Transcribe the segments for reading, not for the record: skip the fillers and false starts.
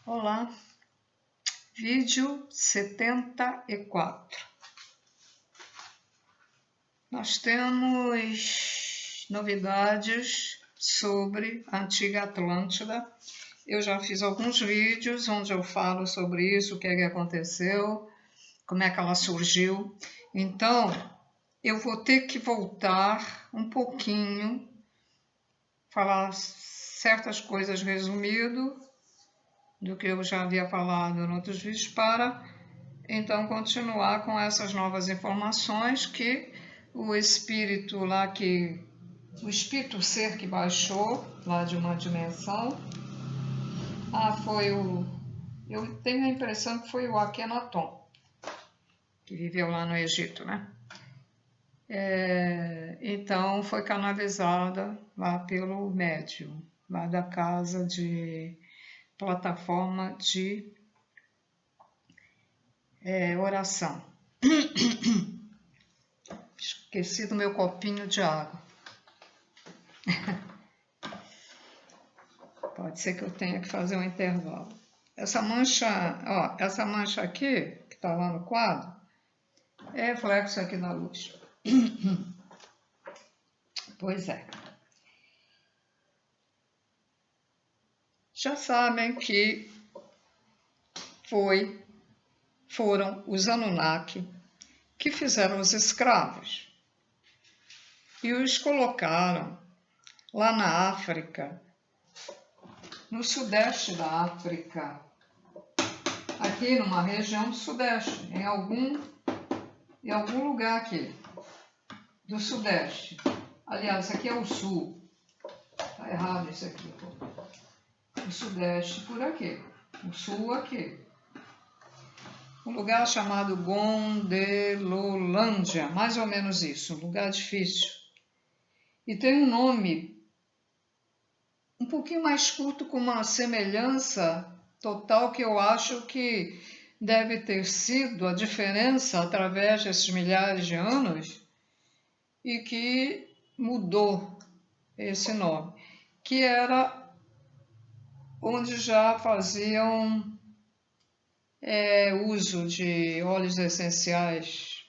Olá, vídeo 74. Nós temos novidades sobre a antiga Atlântida. Eu já fiz alguns vídeos onde eu falo sobre isso, o que é que aconteceu, como é que ela surgiu. Então, eu vou ter que voltar um pouquinho, falar certas coisas resumido do que eu já havia falado em outros vídeos, para então continuar com essas novas informações que o espírito lá, o espírito ser que baixou lá de uma dimensão, eu tenho a impressão que foi o Akhenaton, que viveu lá no Egito, né? Então foi canalizada lá pelo médium, lá da casa de plataforma de oração. Esqueci do meu copinho de água. Pode ser que eu tenha que fazer um intervalo. Essa mancha aqui, que está lá no quadro, é reflexo aqui da luz. Pois é. Já sabem que foram os Anunnaki que fizeram os escravos e os colocaram lá na África, no sudeste da África, aqui numa região do sudeste, em algum lugar aqui do sudeste. Aliás, aqui é o sul. Tá errado isso aqui. O sudeste por aqui, o sul aqui. Um lugar chamado Gondelolândia, mais ou menos isso, um lugar difícil. E tem um nome um pouquinho mais curto, com uma semelhança total, que eu acho que deve ter sido a diferença através desses milhares de anos e que mudou esse nome, que era onde já faziam uso de óleos essenciais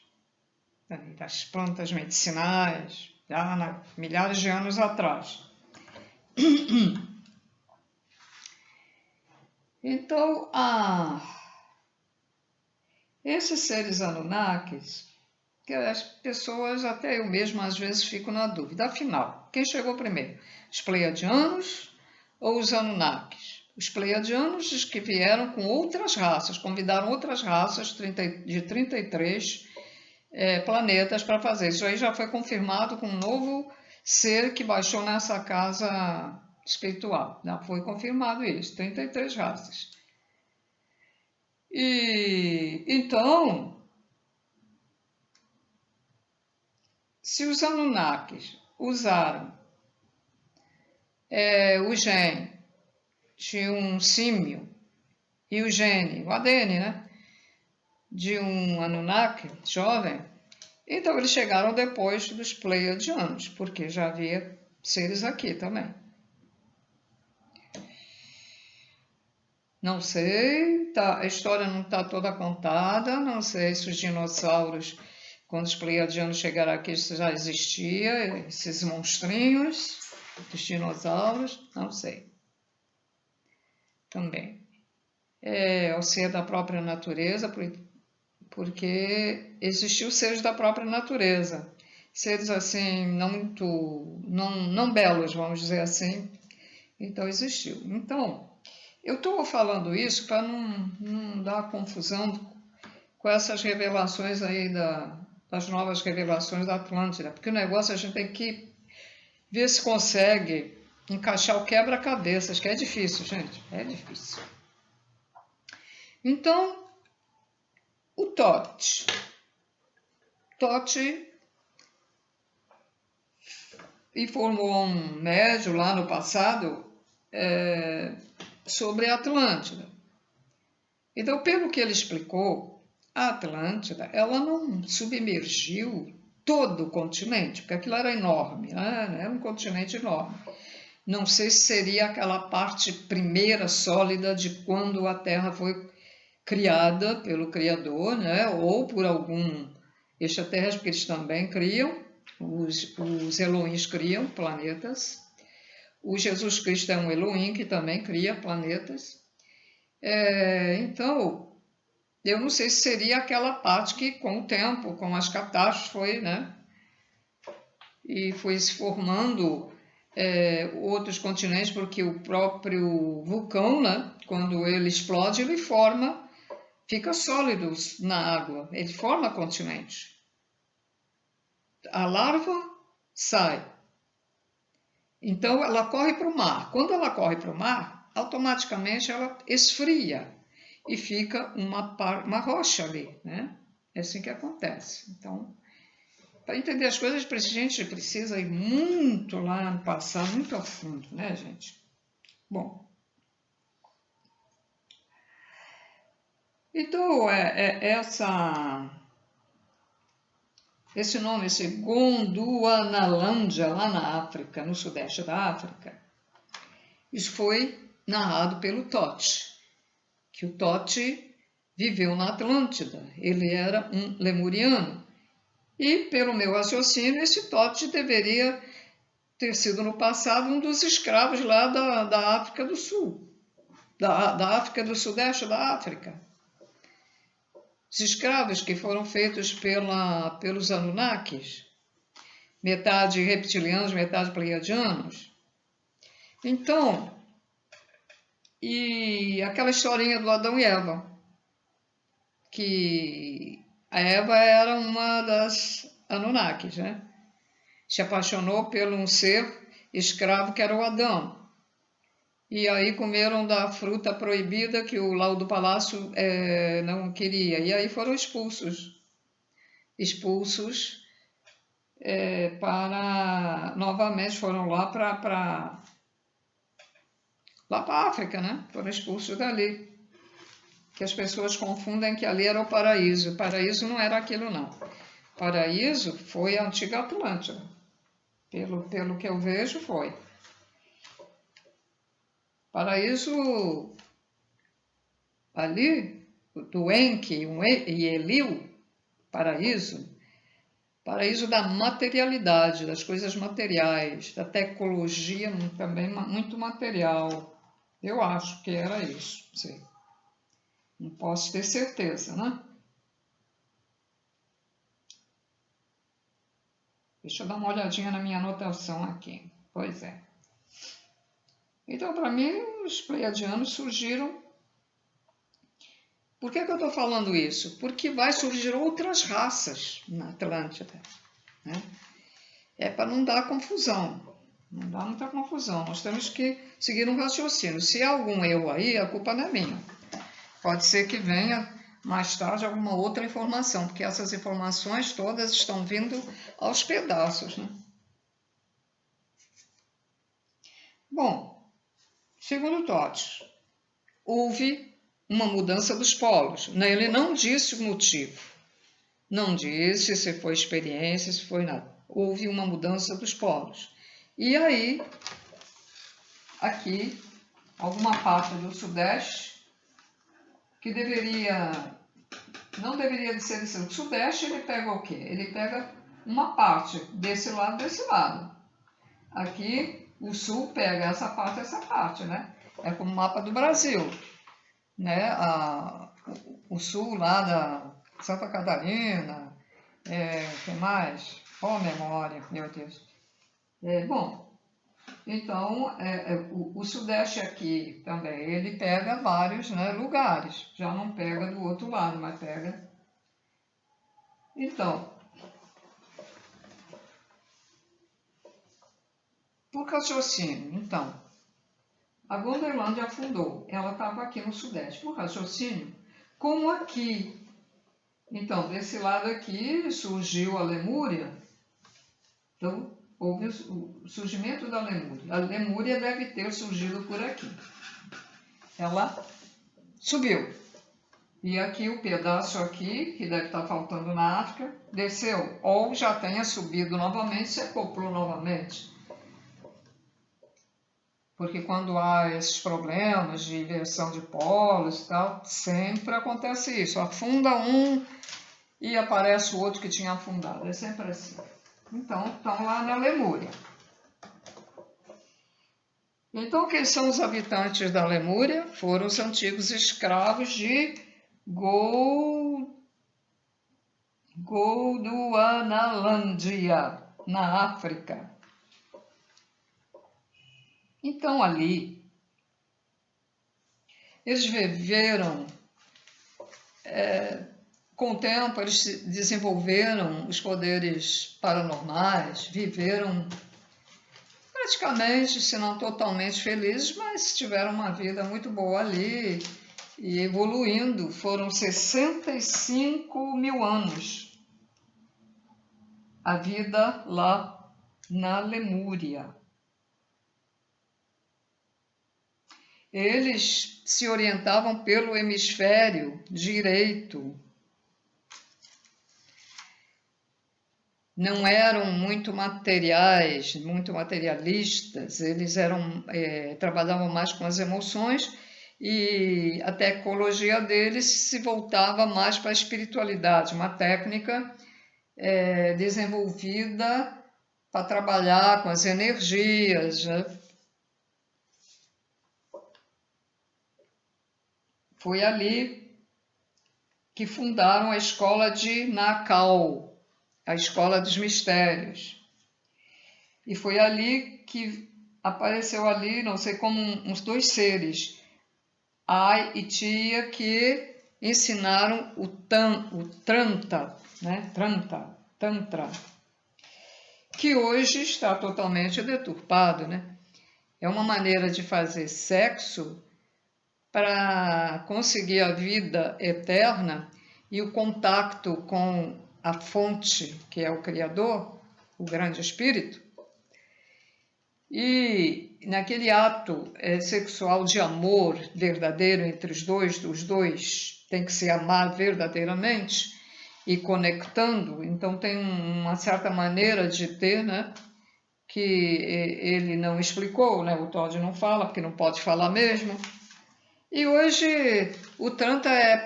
das plantas medicinais, já milhares de anos atrás. Então, esses seres Anunnakis, que as pessoas, até eu mesma, às vezes fico na dúvida. Afinal, quem chegou primeiro? Os Pleiadianos ou os Anunnakis? Os Pleiadianos diz que vieram com outras raças, convidaram outras raças de 33 planetas para fazer. Isso aí já foi confirmado com um novo ser que baixou nessa casa espiritual. Já foi confirmado isso, 33 raças. E então, se os Anunnakis usaram o gene de um símio e o gene, o ADN, né, de um Anunnaki jovem, então eles chegaram depois dos Pleiadianos, porque já havia seres aqui também. Não sei, a história não está toda contada, não sei se os dinossauros, quando os Pleiadianos chegaram aqui, já existia, esses monstrinhos dos dinossauros, não sei. Também. Ou se é da própria natureza, porque existiu seres da própria natureza. Seres assim, não belos, vamos dizer assim. Então existiu. Então, eu estou falando isso para não dar confusão com essas revelações aí das novas revelações da Atlântida, porque o negócio a gente tem que ver se consegue encaixar o quebra-cabeças, que é difícil, gente, é difícil. Então, o Tote informou um médium lá no passado sobre a Atlântida. Então, pelo que ele explicou, a Atlântida, ela não submergiu todo o continente, porque aquilo era enorme, né? Era um continente enorme. Não sei se seria aquela parte primeira, sólida, de quando a Terra foi criada pelo Criador, né? Ou por algum extraterrestre, porque eles também criam, os Elohims criam planetas. O Jesus Cristo é um Elohim que também cria planetas. Então, eu não sei se seria aquela parte que, com o tempo, com as catástrofes, foi, né? E foi se formando outros continentes, porque o próprio vulcão, né? Quando ele explode, ele fica sólido na água, ele forma continente. A larva sai. Então, ela corre para o mar. Quando ela corre para o mar, automaticamente ela esfria e fica uma rocha ali, né? É assim que acontece. Então, para entender as coisas, a gente precisa ir muito lá no passado, muito a fundo, né, gente? Bom, então, esse nome, esse Gondwanalândia, lá na África, no sudeste da África, isso foi narrado pelo Tote, que o Tote viveu na Atlântida, ele era um lemuriano. E, pelo meu raciocínio, esse Tote deveria ter sido no passado um dos escravos lá da África do Sul, da África do Sudeste da África. Os escravos que foram feitos pelos Anunnakis, metade reptilianos, metade pleiadianos. Então, e aquela historinha do Adão e Eva, que a Eva era uma das Anunnakis, né? Se apaixonou por um ser escravo que era o Adão. E aí comeram da fruta proibida que o Lau do Palácio não queria. E aí foram expulsos. Novamente foram lá para a África, né? Foram expulsos dali. Que as pessoas confundem que ali era o paraíso. O paraíso não era aquilo, não. O paraíso foi a antiga Atlântida. Pelo que eu vejo, foi. Paraíso ali, do Enki e Eliu, paraíso da materialidade, das coisas materiais, da tecnologia também muito material. Eu acho que era isso, sei. Não posso ter certeza, né? Deixa eu dar uma olhadinha na minha anotação aqui. Pois é. Então, para mim, os pleiadianos surgiram. Por que eu estou falando isso? Porque vai surgir outras raças na Atlântida, né? É para não dar confusão, não dá muita confusão. Nós temos que seguir um raciocínio. Se há algum erro aí, a culpa não é minha. Pode ser que venha mais tarde alguma outra informação, porque essas informações todas estão vindo aos pedaços, né? Bom, segundo Tote, houve uma mudança dos polos. Ele não disse o motivo. Não disse se foi experiência, se foi nada. Houve uma mudança dos polos. E aí, aqui, alguma parte do Sudeste, que não deveria ser o Sudeste, ele pega o quê? Ele pega uma parte desse lado. Aqui, o Sul pega essa parte, né? É como o mapa do Brasil, né? O Sul lá da Santa Catarina, que mais? Oh, memória, meu Deus. Bom, então, o Sudeste aqui também, ele pega vários, né, lugares. Já não pega do outro lado, mas pega. Então, por raciocínio, então, a Gondelândia afundou. Ela estava aqui no Sudeste. Por raciocínio, como aqui. Então, desse lado aqui surgiu a Lemúria. Então, houve o surgimento da Lemúria. A Lemúria deve ter surgido por aqui. Ela subiu. E aqui o pedaço aqui, que deve estar faltando na África, desceu. Ou já tenha subido novamente, se acoplou novamente. Porque quando há esses problemas de inversão de polos e tal, sempre acontece isso. Afunda um e aparece o outro que tinha afundado. É sempre assim. Então, estão lá na Lemúria. Então, quem são os habitantes da Lemúria? Foram os antigos escravos de Gondwanalândia, na África. Então, ali, eles viveram, com o tempo, eles desenvolveram os poderes paranormais, viveram praticamente, se não totalmente felizes, mas tiveram uma vida muito boa ali e evoluindo. Foram 65 mil anos a vida lá na Lemúria. Eles se orientavam pelo hemisfério direito. Não eram muito materiais, muito materialistas, eles trabalhavam mais com as emoções e a tecnologia deles se voltava mais para a espiritualidade, uma técnica desenvolvida para trabalhar com as energias, né? Foi ali que fundaram a escola de Nakao, a escola dos mistérios. E foi ali que apareceu ali, não sei como, uns dois seres, Ai e Tia, que ensinaram o Tantra, né? Tantra, que hoje está totalmente deturpado, né? É uma maneira de fazer sexo para conseguir a vida eterna e o contato com a fonte, que é o Criador, o grande Espírito. E naquele ato sexual de amor verdadeiro entre os dois tem que se amar verdadeiramente e conectando, então tem uma certa maneira de ter, né, que ele não explicou, né, o Todd não fala, porque não pode falar mesmo. E hoje o Tantra é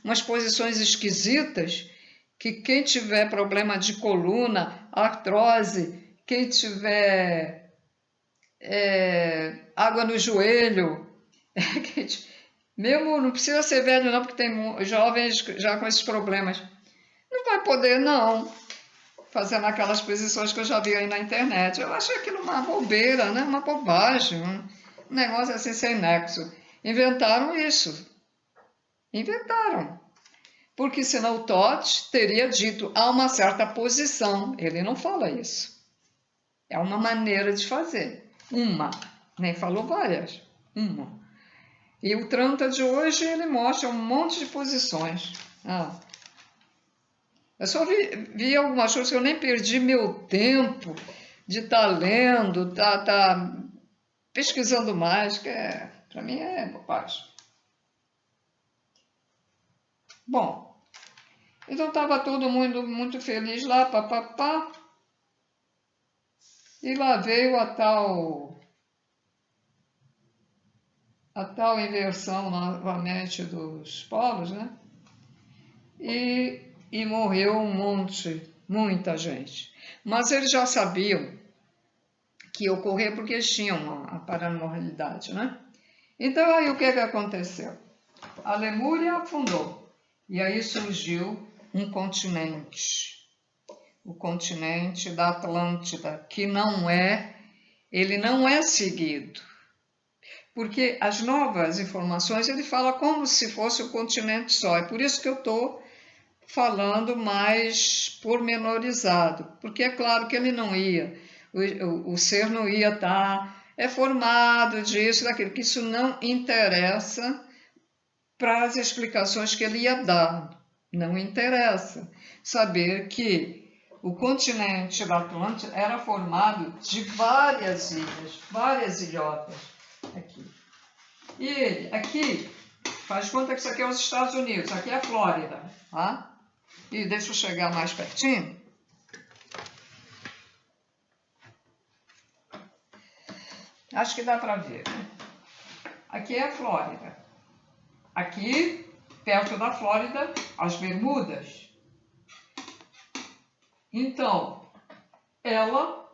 umas posições esquisitas, que quem tiver problema de coluna, artrose, quem tiver água no joelho, mesmo não precisa ser velho não, porque tem jovens já com esses problemas, não vai poder não, fazendo aquelas posições que eu já vi aí na internet. Eu acho aquilo uma bobeira, né? Uma bobagem, um negócio assim sem nexo. Inventaram isso. Inventaram. Porque senão o Todd teria dito há uma certa posição. Ele não fala isso. É uma maneira de fazer. Uma. Nem falou várias. Uma. E o Tantra de hoje, ele mostra um monte de posições. Eu só vi algumas coisas que eu nem perdi meu tempo de estar lendo, tá pesquisando mais, que para mim é bobagem. Bom, então estava todo mundo muito feliz lá, papapá, e lá veio a tal inversão novamente dos polos, né? E morreu muita gente. Mas eles já sabiam que ia ocorrer porque eles tinham a paranormalidade, né? Então aí o que aconteceu? A Lemúria afundou e aí surgiu um continente, o continente da Atlântida, que ele não é seguido, porque as novas informações ele fala como se fosse o continente só. É por isso que eu estou falando mais pormenorizado, porque é claro que ele não ia, o ser não ia estar formado disso, daquilo, que isso não interessa para as explicações que ele ia dar. Não interessa saber que o continente da Atlântida era formado de várias ilhas, várias ilhotas. Aqui. E ele, aqui, faz conta que isso aqui é os Estados Unidos, aqui é a Flórida, tá? E deixa eu chegar mais pertinho. Acho que dá para ver, né? Aqui é a Flórida. Aqui, perto da Flórida, as Bermudas. Então, ela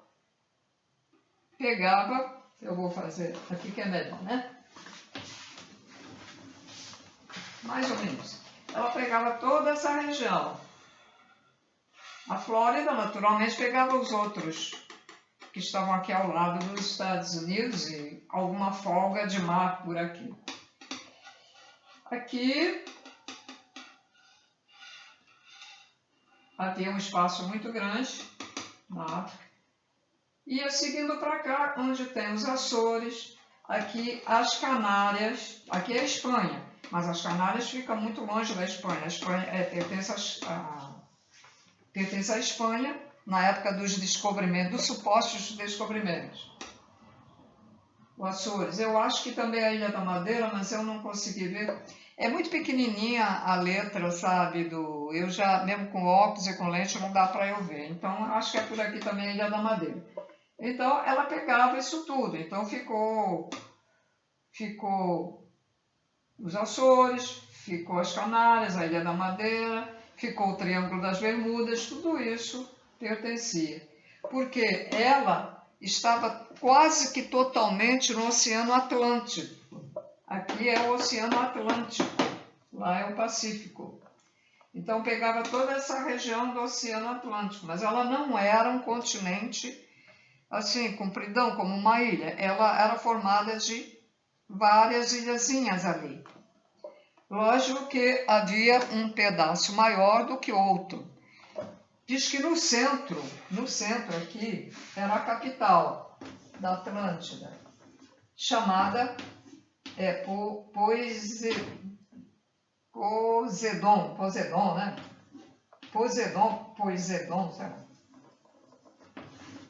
pegava, eu vou fazer aqui que é melhor, né? Mais ou menos. Ela pegava toda essa região. A Flórida, naturalmente, pegava os outros que estavam aqui ao lado dos Estados Unidos e alguma folga de mar por aqui. Aqui havia um espaço muito grande na África. Ia seguindo para cá, onde tem os Açores, aqui as Canárias, aqui é a Espanha, mas as Canárias ficam muito longe da Espanha. A Espanha pertence à Espanha na época dos descobrimentos, dos supostos descobrimentos. O Açores, eu acho que também é a Ilha da Madeira, mas eu não consegui ver. É muito pequenininha a letra, sabe? Eu já, mesmo com óculos e com lente, não dá para eu ver. Então, acho que é por aqui também a Ilha da Madeira. Então, ela pegava isso tudo. Então, ficou os Açores, ficou as Canárias, a Ilha da Madeira, ficou o Triângulo das Bermudas, tudo isso pertencia. Porque ela estava quase que totalmente no Oceano Atlântico. Aqui é o Oceano Atlântico, lá é o Pacífico. Então pegava toda essa região do Oceano Atlântico, mas ela não era um continente assim, compridão, como uma ilha. Ela era formada de várias ilhazinhas ali. Lógico que havia um pedaço maior do que outro. Diz que no centro aqui, era a capital da Atlântida, chamada Poseidon, né? Poseidon, sabe?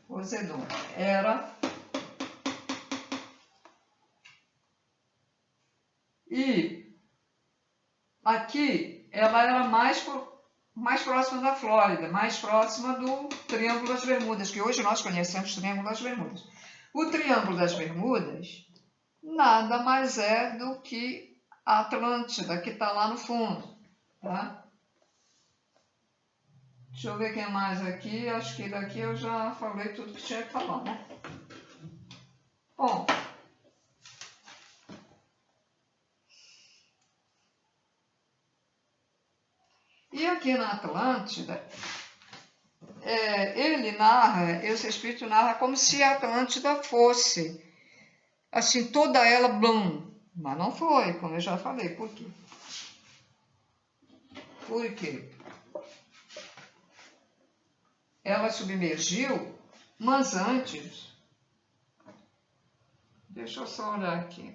Poseidon. E aqui ela era mais próxima da Flórida, mais próxima do Triângulo das Bermudas, que hoje nós conhecemos o Triângulo das Bermudas. O Triângulo das Bermudas nada mais é do que a Atlântida, que está lá no fundo. Tá? Deixa eu ver quem mais aqui. Acho que daqui eu já falei tudo que tinha que falar, né? Bom, e aqui na Atlântida, esse espírito narra como se a Atlântida fosse, assim, toda ela blum. Mas não foi, como eu já falei. Por quê? Por quê? Ela submergiu, mas antes... Deixa eu só olhar aqui.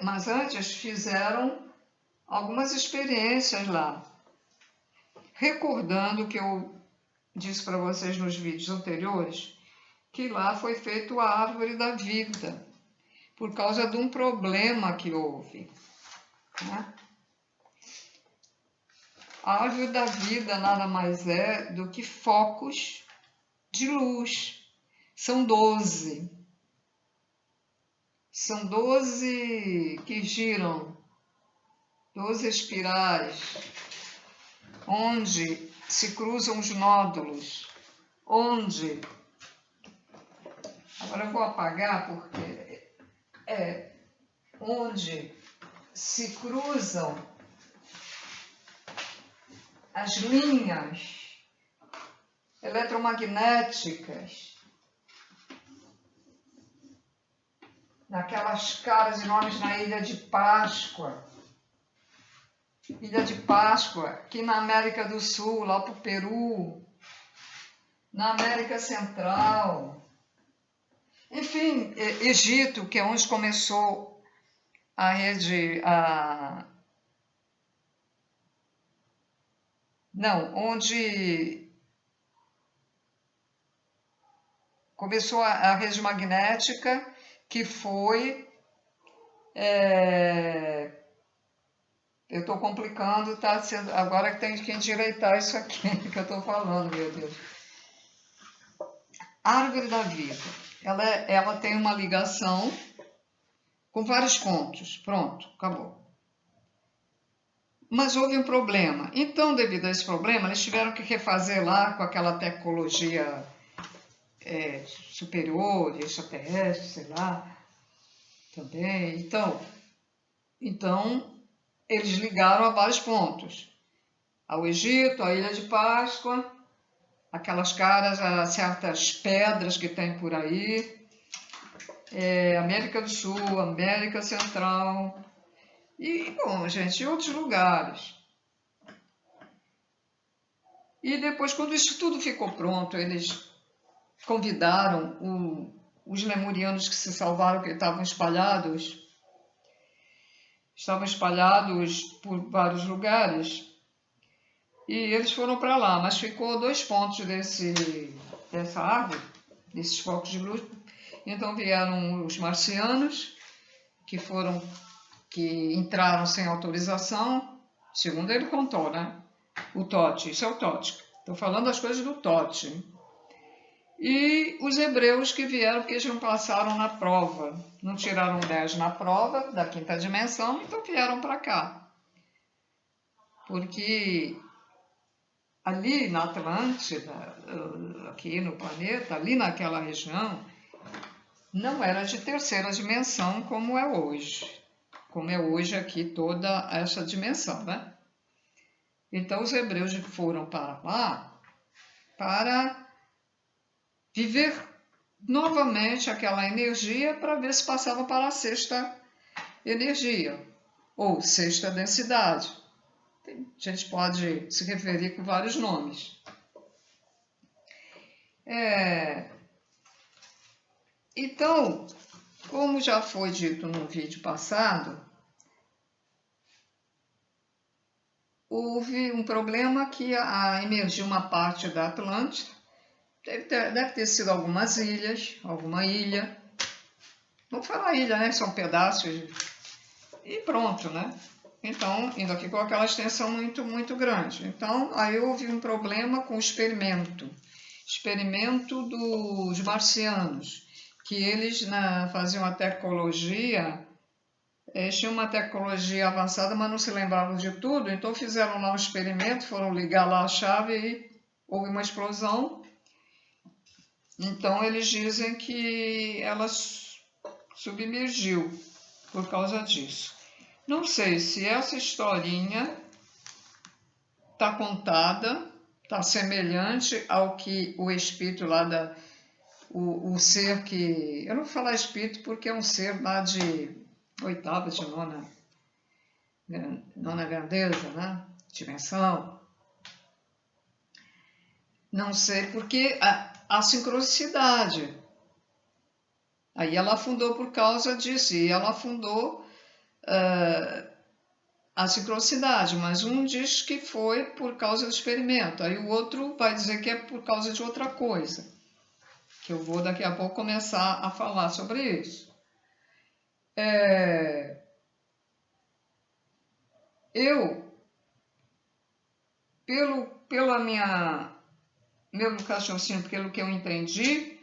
Mas antes fizeram algumas experiências lá. Recordando que eu disse para vocês nos vídeos anteriores, que lá foi feita a árvore da vida, por causa de um problema que houve. Né? A árvore da vida nada mais é do que focos de luz. São 12. São 12 que giram, 12 espirais, onde se cruzam os nódulos, agora eu vou apagar porque onde se cruzam as linhas eletromagnéticas naquelas caras enormes na Ilha de Páscoa. Ilha de Páscoa, aqui na América do Sul, lá para o Peru, na América Central. Enfim, Egito, que é onde começou a rede... onde começou a rede magnética, que foi Eu estou complicando, tá sendo, agora que tem que endireitar isso aqui que eu estou falando, meu Deus. A árvore da vida, ela tem uma ligação com vários pontos. Pronto, acabou. Mas houve um problema. Então, devido a esse problema, eles tiveram que refazer lá com aquela tecnologia superior, extraterrestre, sei lá, também. Então, eles ligaram a vários pontos. Ao Egito, à Ilha de Páscoa, aquelas caras a certas pedras que tem por aí, América do Sul, América Central e, bom, gente, outros lugares. E depois, quando isso tudo ficou pronto, eles convidaram os lemurianos que se salvaram, que estavam espalhados por vários lugares, e eles foram para lá, mas ficou 2 pontos dessa árvore, desses focos de luz. Então vieram os marcianos, que entraram sem autorização, segundo ele contou, né? O Tote, isso é o Tote. Estou falando das coisas do Tote. E os hebreus que vieram, porque eles não passaram na prova, não tiraram 10 na prova da 5ª dimensão, então vieram para cá. Porque ali na Atlântida, aqui no planeta, ali naquela região, não era de 3ª dimensão como é hoje aqui toda essa dimensão, né? Então os hebreus foram para lá para viver novamente aquela energia para ver se passava para a 6ª energia, ou 6ª densidade. A gente pode se referir com vários nomes. Então, como já foi dito no vídeo passado, houve um problema que emergiu uma parte da Atlântida. Deve ter sido alguma ilha. Vamos falar ilha, né? São pedaços. E pronto, né? Então, ainda ficou aquela extensão muito, muito grande. Então, aí houve um problema com o experimento dos marcianos, que eles faziam a tecnologia, eles tinham uma tecnologia avançada, mas não se lembravam de tudo, então fizeram lá um experimento, foram ligar lá a chave e houve uma explosão. Então, eles dizem que ela submergiu por causa disso. Não sei se essa historinha está contada, está semelhante ao que o espírito lá o ser que... Eu não vou falar espírito porque é um ser lá de 8ª, de 9ª grandeza, né? Dimensão. Não sei porque a sincronicidade. Aí ela afundou por causa disso, e ela afundou a sincronicidade, mas um diz que foi por causa do experimento, aí o outro vai dizer que é por causa de outra coisa, que eu vou daqui a pouco começar a falar sobre isso. Meu raciocínio, pelo que eu entendi,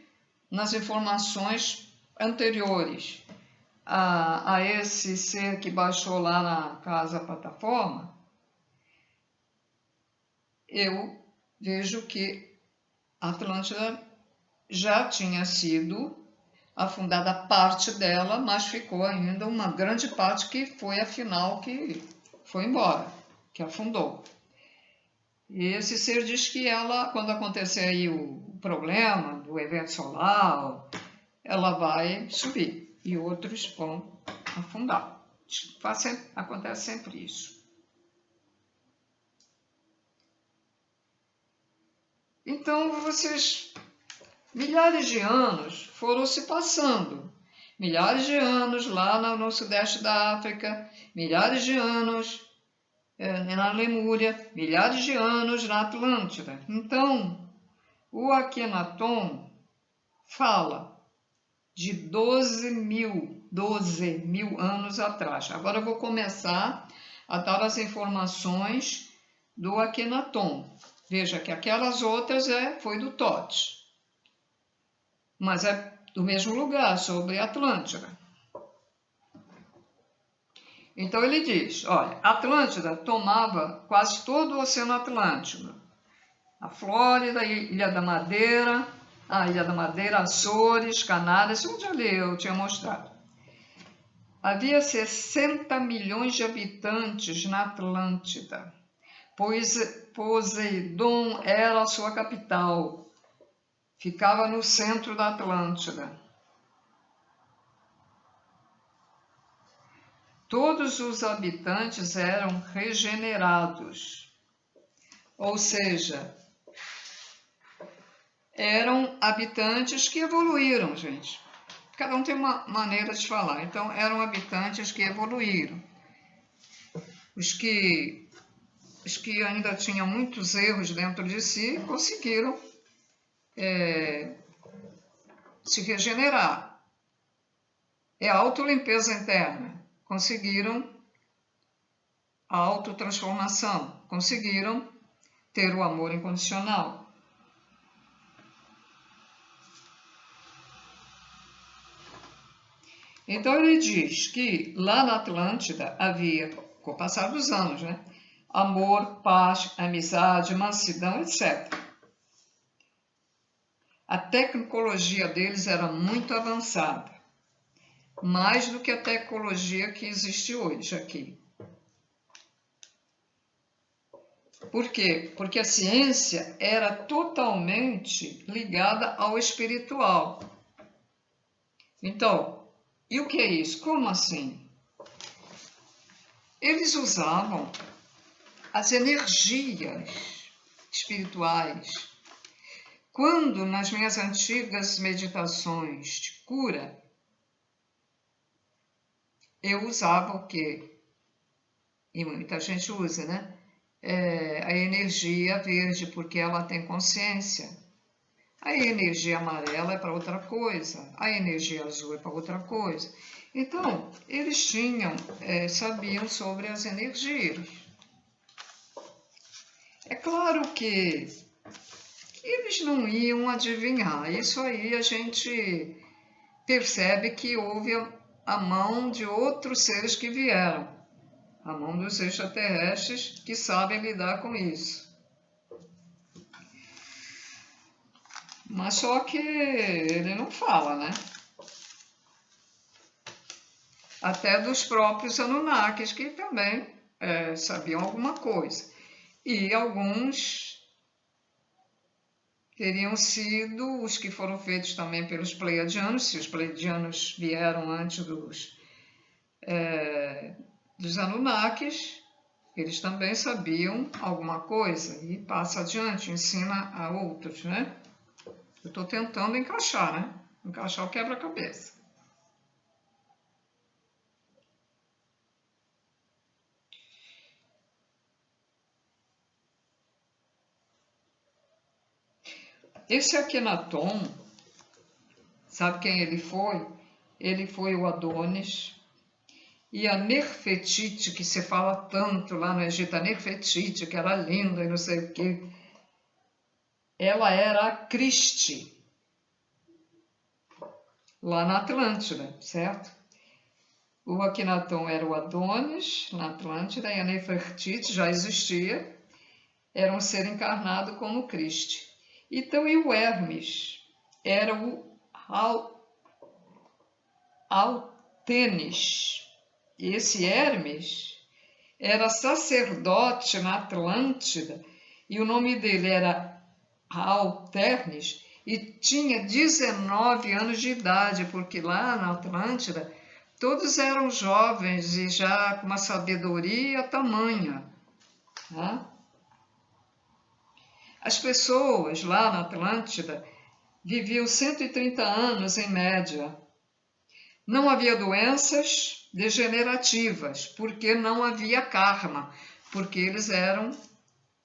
nas informações anteriores a esse ser que baixou lá na casa plataforma, eu vejo que a Atlântida já tinha sido afundada parte dela, mas ficou ainda uma grande parte que foi afinal que foi embora, que afundou. E esse ser diz que ela, quando acontecer aí o problema do evento solar, ela vai subir e outros vão afundar. Acontece sempre isso. Então, milhares de anos foram se passando. Milhares de anos lá no sudeste da África, milhares de anos na Lemúria, milhares de anos na Atlântida. Então, o Akhenaton fala de 12 mil anos atrás. Agora eu vou começar a dar as informações do Akhenaton. Veja que aquelas outras foi do Thoth, mas é do mesmo lugar, sobre Atlântida. Então ele diz, olha, Atlântida tomava quase todo o Oceano Atlântico, a Flórida, Ilha da Madeira, Açores, Canárias, onde ali eu tinha mostrado. Havia 60 milhões de habitantes na Atlântida, pois Poseidon era a sua capital, ficava no centro da Atlântida. Todos os habitantes eram regenerados, ou seja, eram habitantes que evoluíram, gente. Cada um tem uma maneira de falar. Então, eram habitantes que evoluíram. Os que ainda tinham muitos erros dentro de si conseguiram se regenerar. É a autolimpeza interna. Conseguiram a autotransformação. Conseguiram ter o amor incondicional. Então ele diz que lá na Atlântida havia, com o passar dos anos, amor, paz, amizade, mansidão, etc. A tecnologia deles era muito avançada, mais do que a tecnologia que existe hoje aqui. Por quê? Porque a ciência era totalmente ligada ao espiritual. Então, e o que é isso? Como assim? Eles usavam as energias espirituais. Quando nas minhas antigas meditações de cura, eu usava o quê? E muita gente usa, a energia verde, porque ela tem consciência. A energia amarela é para outra coisa, a energia azul é para outra coisa. Então, eles sabiam sobre as energias. É claro que eles não iam adivinhar. Isso aí a gente percebe que houve a mão de outros seres que vieram. A mão dos extraterrestres que sabem lidar com isso. Mas só que ele não fala, Até dos próprios Anunnakis, que também sabiam alguma coisa. E alguns teriam sido os que foram feitos também pelos Pleiadianos, se os Pleiadianos vieram antes dos Anunnakis, eles também sabiam alguma coisa e passa adiante, ensina a outros, Eu estou tentando encaixar, Encaixar o quebra-cabeça. Esse Akhenaton, sabe quem ele foi? Ele foi o Adonis. E a Nefertiti, que se fala tanto lá no Egito, a Nefertiti, que era linda e não sei o quê, ela era a Christi, lá na Atlântida, certo? O Akhenaton era o Adonis, na Atlântida, e a Nefertiti já existia, era um ser encarnado como Christi. Então, e o Hermes era o Altenis. E esse Hermes era sacerdote na Atlântida e o nome dele era Alternes e tinha 19 anos de idade, porque lá na Atlântida todos eram jovens e já com uma sabedoria tamanha. As pessoas lá na Atlântida viviam 130 anos em média. Não havia doenças degenerativas, porque não havia karma, porque eles eram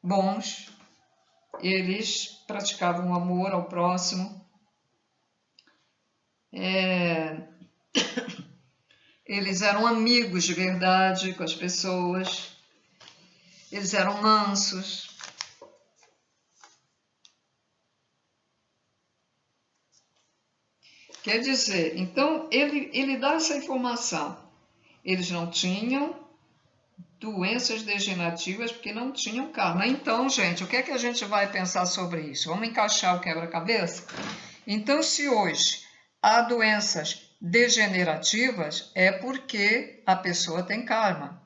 bons, eles praticavam amor ao próximo, eles eram amigos de verdade com as pessoas, eles eram mansos. Quer dizer, então ele dá essa informação. Eles não tinham doenças degenerativas porque não tinham karma. Então, gente, o que é que a gente vai pensar sobre isso? Vamos encaixar o quebra-cabeça? Então, se hoje há doenças degenerativas, é porque a pessoa tem karma.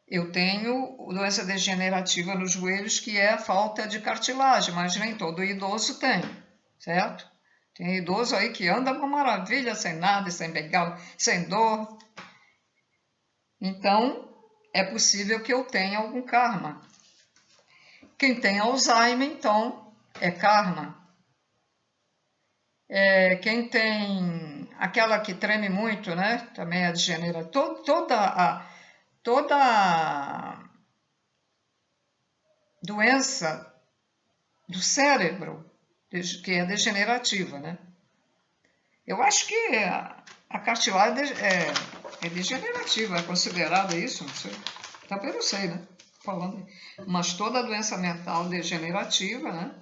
Eu tenho doença degenerativa nos joelhos, que é a falta de cartilagem, mas nem todo idoso tem, certo? Tem idoso aí que anda uma maravilha, sem nada, sem bengala, sem dor. Então, é possível que eu tenha algum karma. Quem tem Alzheimer, então, é karma. Quem tem aquela que treme muito, né? Também é degenerativa. Toda doença do cérebro, que é degenerativa, né? Eu acho que a cartilagem é degenerativa, é considerada isso, não sei. Também não sei, né? Falando. Mas toda doença mental degenerativa, né?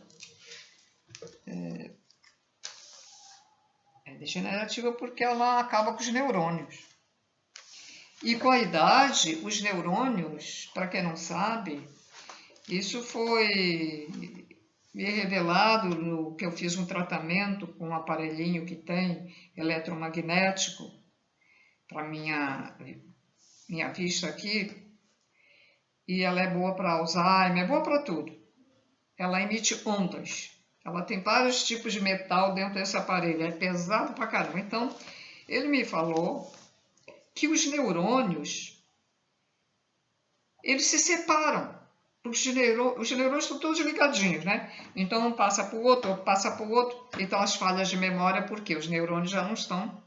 É degenerativa porque ela acaba com os neurônios. E com a idade, os neurônios, para quem não sabe, isso foi me revelado no que eu fiz um tratamento com um aparelhinho que tem eletromagnético para minha vista aqui, e ela é boa para Alzheimer, é boa para tudo. Ela emite ondas. Ela tem vários tipos de metal dentro desse aparelho, é pesado pra caramba. Então, ele me falou que os neurônios, eles se separam. Os neurônios estão todos ligadinhos, né? Então, um passa para o outro, passa para o outro. Então, as falhas de memória, porque os neurônios já não estão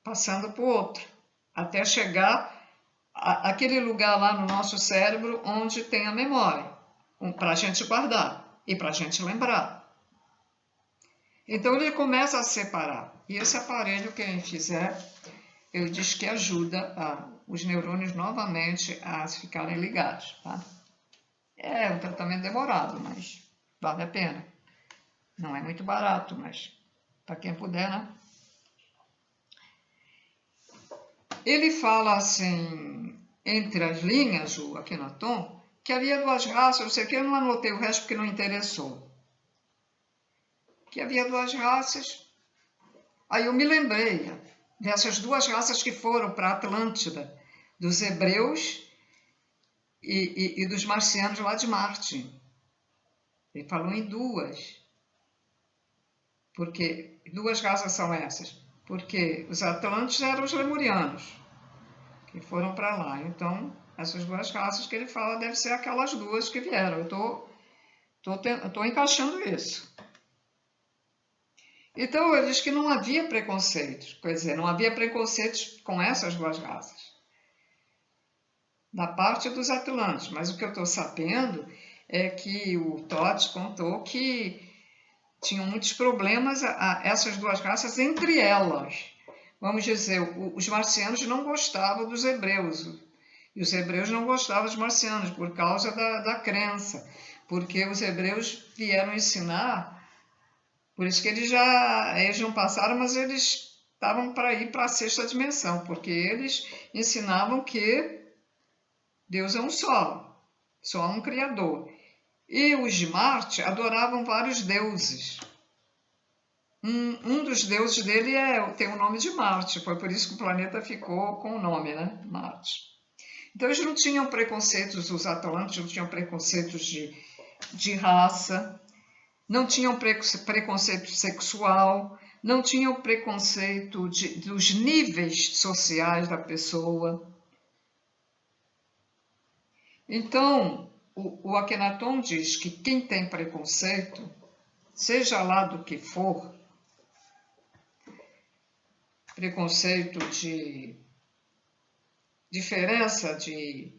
passando para o outro. Até chegar àquele lugar lá no nosso cérebro onde tem a memória, para a gente guardar e para a gente lembrar. Então, ele começa a separar. E esse aparelho, quem fizer, ele diz que ajuda os neurônios novamente a ficarem ligados, tá? É um tratamento demorado, mas vale a pena. Não é muito barato, mas para quem puder, né? Ele fala assim, entre as linhas, o Akhenaton, que havia duas raças, eu sei que eu não anotei o resto porque não interessou. Que havia duas raças. Aí eu me lembrei dessas duas raças que foram para a Atlântida, dos hebreus e dos marcianos lá de Marte. Ele falou em duas. Porque duas raças são essas. Porque os Atlantes eram os lemurianos, que foram para lá. Então, essas duas raças que ele fala devem ser aquelas duas que vieram. Eu estou encaixando isso. Então, ele diz que não havia preconceitos. Quer dizer, não havia preconceitos com essas duas raças. Da parte dos Atlantes. Mas o que eu estou sabendo é que o Todd contou que tinham muitos problemas essas duas raças entre elas. Vamos dizer, os marcianos não gostavam dos hebreus. E os hebreus não gostavam dos marcianos por causa da crença. Porque os hebreus vieram ensinar. Por isso que eles não passaram, mas eles estavam para ir para a sexta dimensão, porque eles ensinavam que Deus é um só há um Criador. E os de Marte adoravam vários deuses. Um dos deuses dele tem o nome de Marte, foi por isso que o planeta ficou com o nome, né? Marte. Então eles não tinham preconceitos, os Atlantes não tinham preconceitos de raça, não tinham preconceito sexual, não tinham preconceito dos níveis sociais da pessoa. Então, o Akhenaton diz que quem tem preconceito, seja lá do que for, preconceito de diferença de...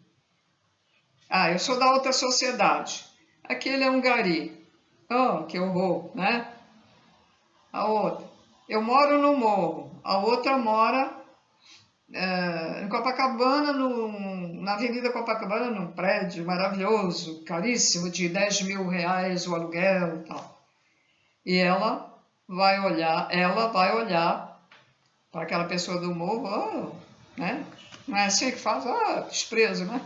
eu sou da outra sociedade, aquele é um gari. Oh, que horror, né? A outra. Eu moro no morro, a outra mora em Copacabana, na Avenida Copacabana, num prédio maravilhoso, caríssimo, de 10 mil reais o aluguel e tal. E ela vai olhar para aquela pessoa do morro, né? Não é assim que faz? Desprezo, né?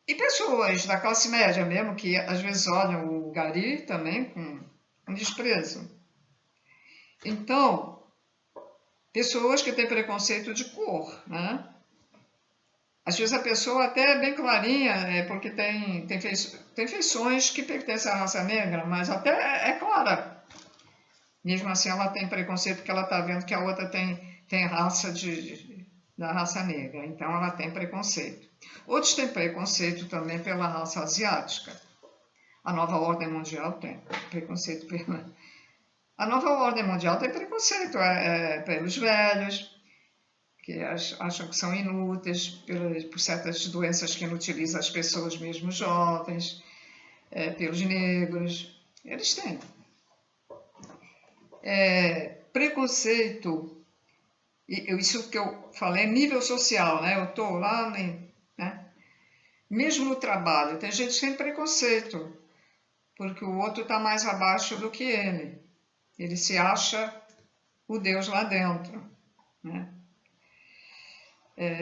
E pessoas da classe média mesmo, que às vezes olham o gari também com desprezo. Então, pessoas que têm preconceito de cor, né? Às vezes a pessoa até é bem clarinha, porque tem feições que pertencem à raça negra, mas até é clara. Mesmo assim, ela tem preconceito porque ela está vendo que a outra tem raça da raça negra, então ela tem preconceito. Outros têm preconceito também pela raça asiática. A nova ordem mundial tem preconceito pela... A nova ordem mundial tem preconceito pelos velhos, que acham que são inúteis, por certas doenças que inutilizam as pessoas mesmo jovens, pelos negros. Eles têm. Preconceito, isso que eu falei, nível social, né? Eu estou lá, né? Mesmo no trabalho, tem gente que tem preconceito, porque o outro está mais abaixo do que ele. Ele se acha o Deus lá dentro, né?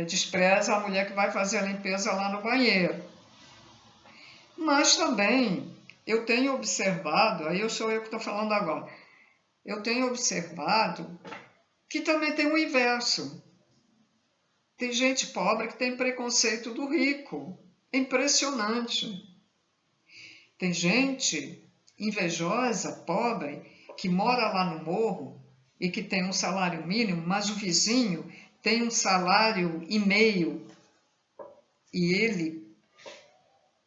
Despreza a mulher que vai fazer a limpeza lá no banheiro. Mas também eu tenho observado, aí sou eu que estou falando agora, eu tenho observado que também tem o inverso. Tem gente pobre que tem preconceito do rico. É impressionante. Tem gente invejosa, pobre, que mora lá no morro e que tem um salário mínimo, mas o vizinho tem um salário e meio e ele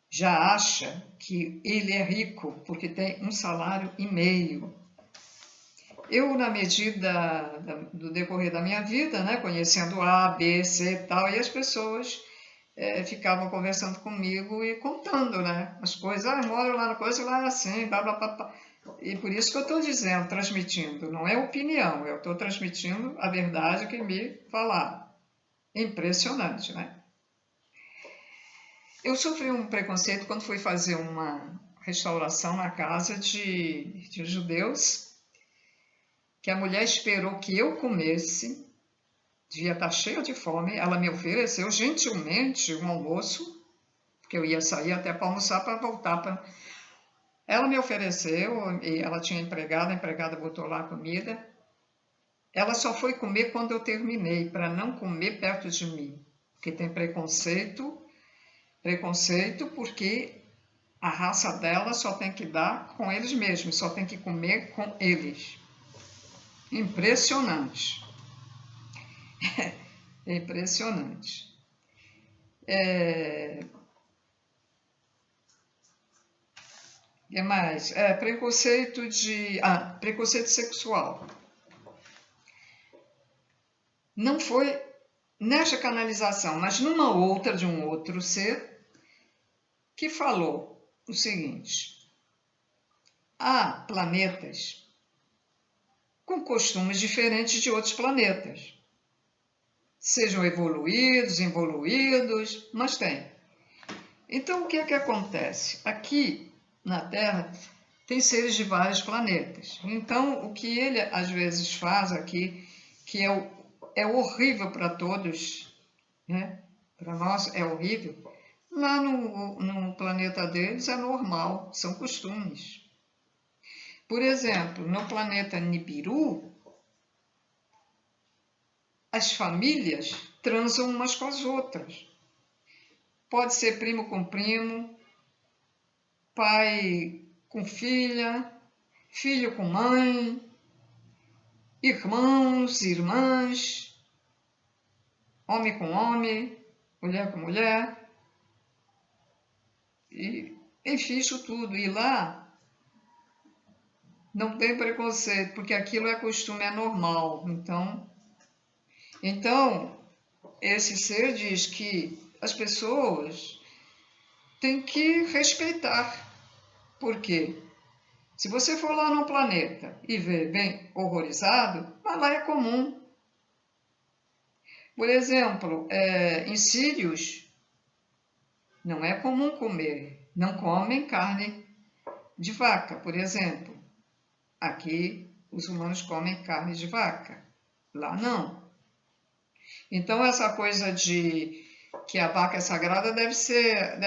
já acha que ele é rico porque tem um salário e meio. Eu, na medida do decorrer da minha vida, né, conhecendo A, B, C e tal, e as pessoas ficavam conversando comigo e contando, né, as coisas. Eu moro lá na coisa, lá é assim, blá, blá, blá, blá. E por isso que eu estou dizendo, transmitindo, não é opinião, eu estou transmitindo a verdade que me falaram. Impressionante, né? Eu sofri um preconceito quando fui fazer uma restauração na casa de judeus, que a mulher esperou que eu comesse, devia estar cheia de fome, ela me ofereceu gentilmente um almoço, porque eu ia sair até para almoçar para voltar para... Ela me ofereceu, e ela tinha empregada, a empregada botou lá a comida. Ela só foi comer quando eu terminei, para não comer perto de mim, porque tem preconceito porque a raça dela só tem que dar com eles mesmos, só tem que comer com eles. Impressionante. É impressionante. O que mais? Preconceito sexual. Não foi nesta canalização, mas numa outra de um outro ser que falou o seguinte: há planetas com costumes diferentes de outros planetas. Sejam evoluídos, involuídos, mas tem. Então, o que é que acontece? Aqui na Terra tem seres de vários planetas. Então, o que ele às vezes faz aqui, que é horrível para todos, né? Para nós é horrível, lá no planeta deles é normal, são costumes. Por exemplo, no planeta Nibiru, as famílias transam umas com as outras. Pode ser primo com primo, pai com filha, filho com mãe, irmãos, irmãs, homem com homem, mulher com mulher, e enfim, isso tudo. E lá não tem preconceito, porque aquilo é costume, é normal. Então esse ser diz que as pessoas têm que respeitar. Por quê? Se você for lá no planeta e ver bem horrorizado, mas lá é comum. Por exemplo, em Sírios, não é comum comer, não comem carne de vaca, por exemplo. Aqui, os humanos comem carne de vaca, lá não. Então, essa coisa de que a vaca é sagrada deve ser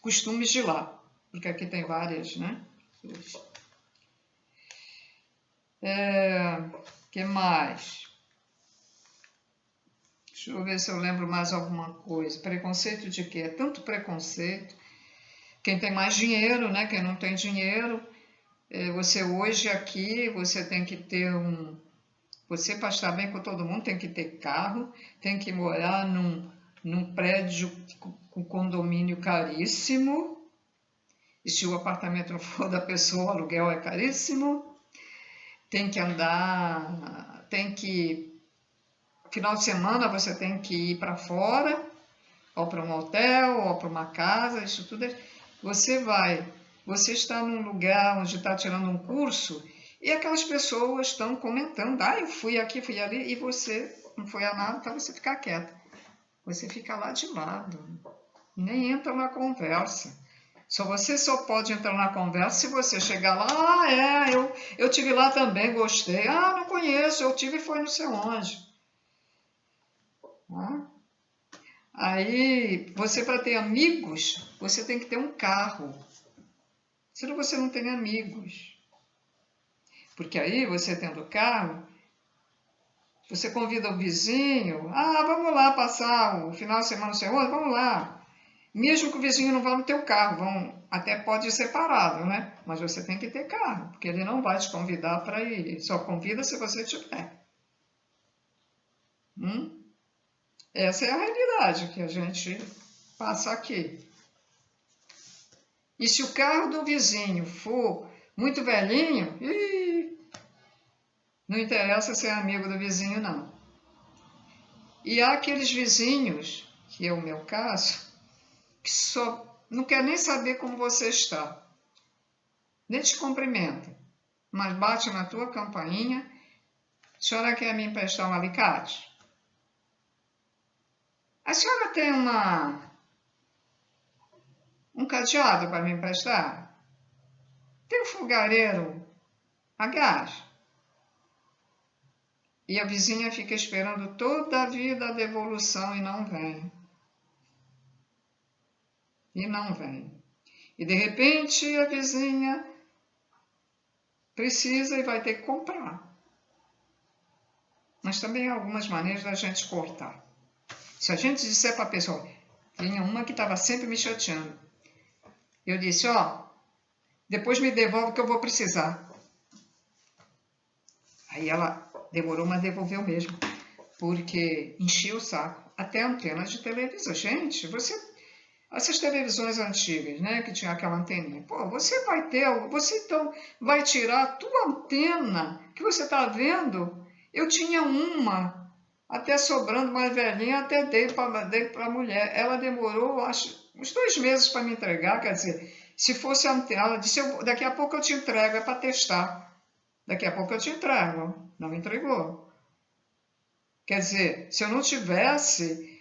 costumes de lá, porque aqui tem várias, né? Que mais? Deixa eu ver se eu lembro mais alguma coisa. Preconceito de quê? É tanto preconceito. Quem tem mais dinheiro, né? Quem não tem dinheiro, você hoje aqui, você tem que ter Você, para estar bem com todo mundo, tem que ter carro, tem que morar num prédio com condomínio caríssimo. E se o apartamento não for da pessoa, o aluguel é caríssimo. Tem que andar, final de semana você tem que ir para fora, ou para um hotel, ou para uma casa, isso tudo você está num lugar onde está tirando um curso e aquelas pessoas estão comentando, eu fui aqui, fui ali, e você não foi a nada, então você fica quieto. Você fica lá de lado, nem entra na conversa. Você só pode entrar na conversa se você chegar lá, eu tive lá também, gostei. Não conheço, eu tive e foi não sei onde. Aí, você para ter amigos, você tem que ter um carro. Senão você não tem amigos. Porque aí, você tendo carro, você convida o vizinho, vamos lá passar o final de semana no seu outro, vamos lá. Mesmo que o vizinho não vá no teu carro, até pode ir separado, né? Mas você tem que ter carro, porque ele não vai te convidar para ir, ele só convida se você tiver. Essa é a realidade que a gente passa aqui. E se o carro do vizinho for muito velhinho, não interessa ser amigo do vizinho, não. E há aqueles vizinhos, que é o meu caso, que só não quer nem saber como você está. Nem te cumprimenta, mas bate na tua campainha. A senhora quer me emprestar um alicate? A senhora tem um cadeado para me emprestar? Tem um fogareiro a gás? E a vizinha fica esperando toda a vida a devolução e não vem. E não vem. E de repente a vizinha precisa e vai ter que comprar. Mas também há algumas maneiras da gente cortar. Se a gente disser para a pessoa, tinha uma que estava sempre me chateando. Eu disse, depois me devolve que eu vou precisar. Aí ela demorou, mas devolveu mesmo, porque enchia o saco. Até antenas de televisão. Gente, essas televisões antigas, né, que tinha aquela anteninha, você então vai tirar a tua antena que você está vendo? Eu tinha uma, até sobrando, mais velhinha, até dei para a mulher. Ela demorou, acho, uns 2 meses para me entregar, quer dizer, se fosse a antena, ela disse, daqui a pouco eu te entrego, é para testar. Daqui a pouco eu te entrego. Não me entregou. Quer dizer, se eu não tivesse,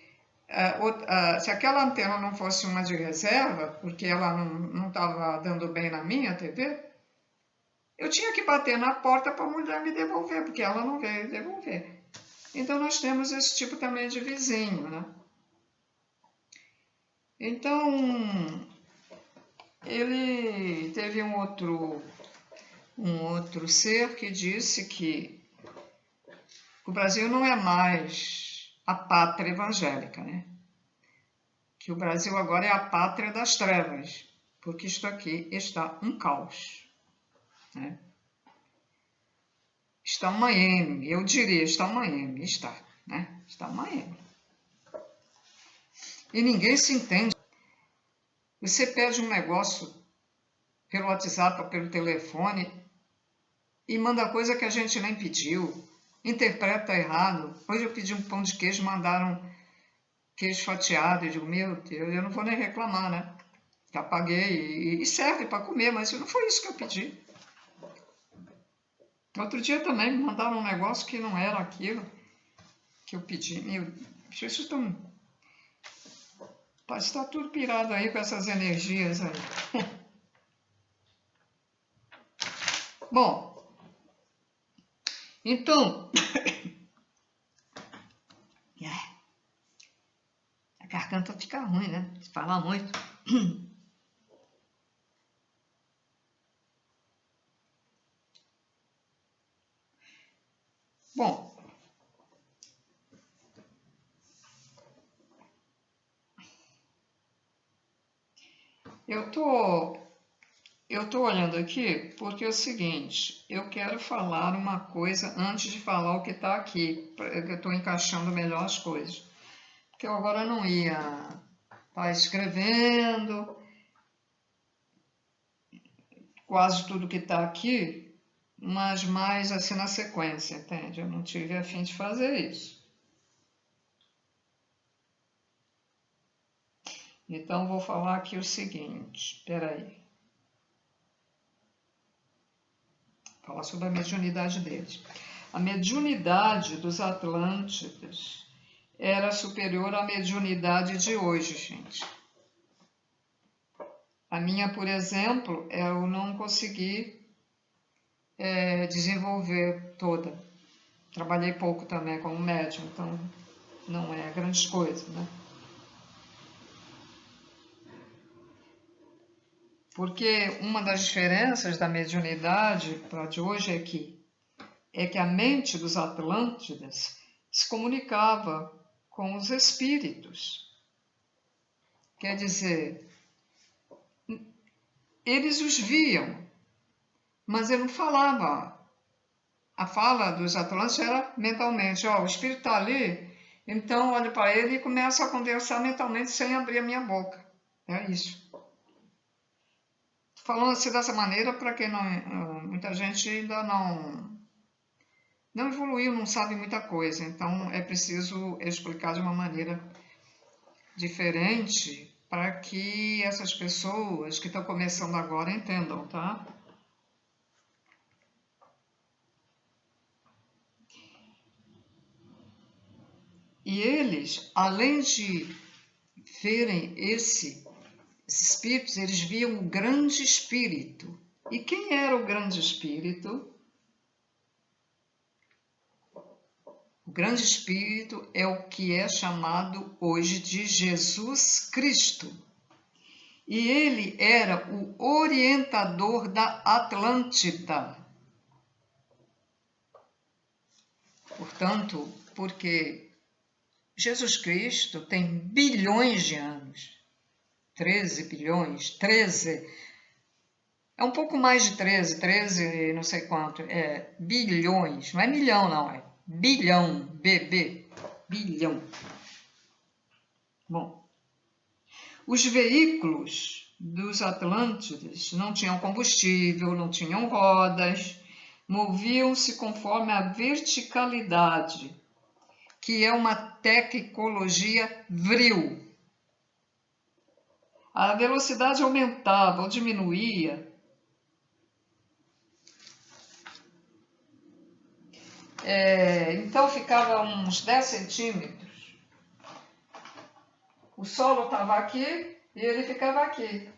se aquela antena não fosse uma de reserva, porque ela não estava dando bem na minha TV, eu tinha que bater na porta para a mulher me devolver, porque ela não veio devolver. Então, nós temos esse tipo também de vizinho, né? Então, ele teve um outro ser que disse que o Brasil não é mais a pátria evangélica, né? Que o Brasil agora é a pátria das trevas, porque isto aqui está um caos, né? Está uma M, eu diria, está uma M, né? Está uma M. E ninguém se entende. Você pede um negócio pelo WhatsApp ou pelo telefone e manda coisa que a gente nem pediu, interpreta errado. Hoje eu pedi um pão de queijo, mandaram queijo fatiado. Eu digo, meu Deus, eu não vou nem reclamar, né? Já paguei e serve para comer, mas não foi isso que eu pedi. Outro dia também me mandaram um negócio que não era aquilo que eu pedi. Isso estão... Parece que está tudo pirado aí com essas energias aí. Bom, então... A garganta fica ruim, né? Se falar muito. Bom, eu tô olhando aqui porque é o seguinte, eu quero falar uma coisa antes de falar o que está aqui, eu estou encaixando melhor as coisas. Porque eu agora não ia estar escrevendo quase tudo que está aqui, mas mais assim na sequência, entende? Eu não tive a fim de fazer isso. Então, vou falar aqui o seguinte, espera aí. Falar sobre a mediunidade deles. A mediunidade dos Atlântidas era superior à mediunidade de hoje, gente. A minha, por exemplo, eu não consegui desenvolver toda. Trabalhei pouco também como médium, então não é grande coisa, né? Porque uma das diferenças da mediunidade para de hoje é que a mente dos Atlântidas se comunicava com os espíritos. Quer dizer, eles os viam, mas ele não falava. A fala dos Atlântidas era mentalmente. O espírito está ali, então olha para ele e começa a conversar mentalmente sem abrir a minha boca. É isso. Falando assim dessa maneira, para quem não, muita gente ainda não evoluiu, não sabe muita coisa, então é preciso explicar de uma maneira diferente para que essas pessoas que estão começando agora entendam, tá? E eles, além de verem esses espíritos, eles viam o grande espírito. E quem era o grande espírito? O grande espírito é o que é chamado hoje de Jesus Cristo. E ele era o orientador da Atlântida. Portanto, porque Jesus Cristo tem bilhões de anos, 13 bilhões, 13, é um pouco mais de 13 não sei quanto, bilhões, não é milhão não, é bilhão, bilhão. Bom, os veículos dos Atlântidas não tinham combustível, não tinham rodas, moviam-se conforme a verticalidade, que é uma tecnologia vril. A velocidade aumentava ou diminuía então ficava uns 10 centímetros. O solo estava aqui e ele ficava aqui,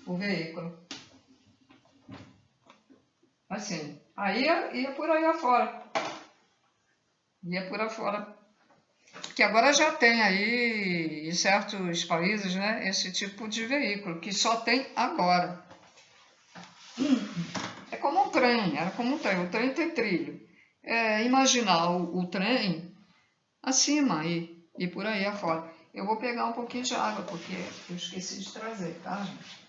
o veículo. Assim, aí ia por aí afora. Ia por afora. Que agora já tem aí, em certos países, né, esse tipo de veículo, que só tem agora. É como um trem, era como um trem. O trem tem trilho. Imaginar o trem acima e por aí afora. Eu vou pegar um pouquinho de água, porque eu esqueci de trazer, tá, gente?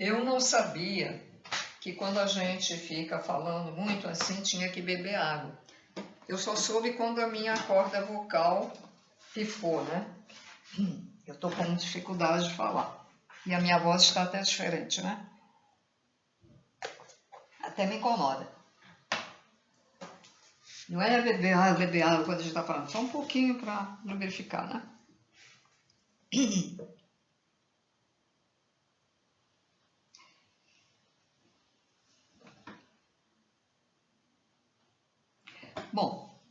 Eu não sabia que quando a gente fica falando muito assim, tinha que beber água. Eu só soube quando a minha corda vocal pifou, né? Eu tô com dificuldade de falar. E a minha voz está até diferente, né? Até me incomoda. Não é beber água quando a gente está falando, só um pouquinho para lubrificar, né? Bom,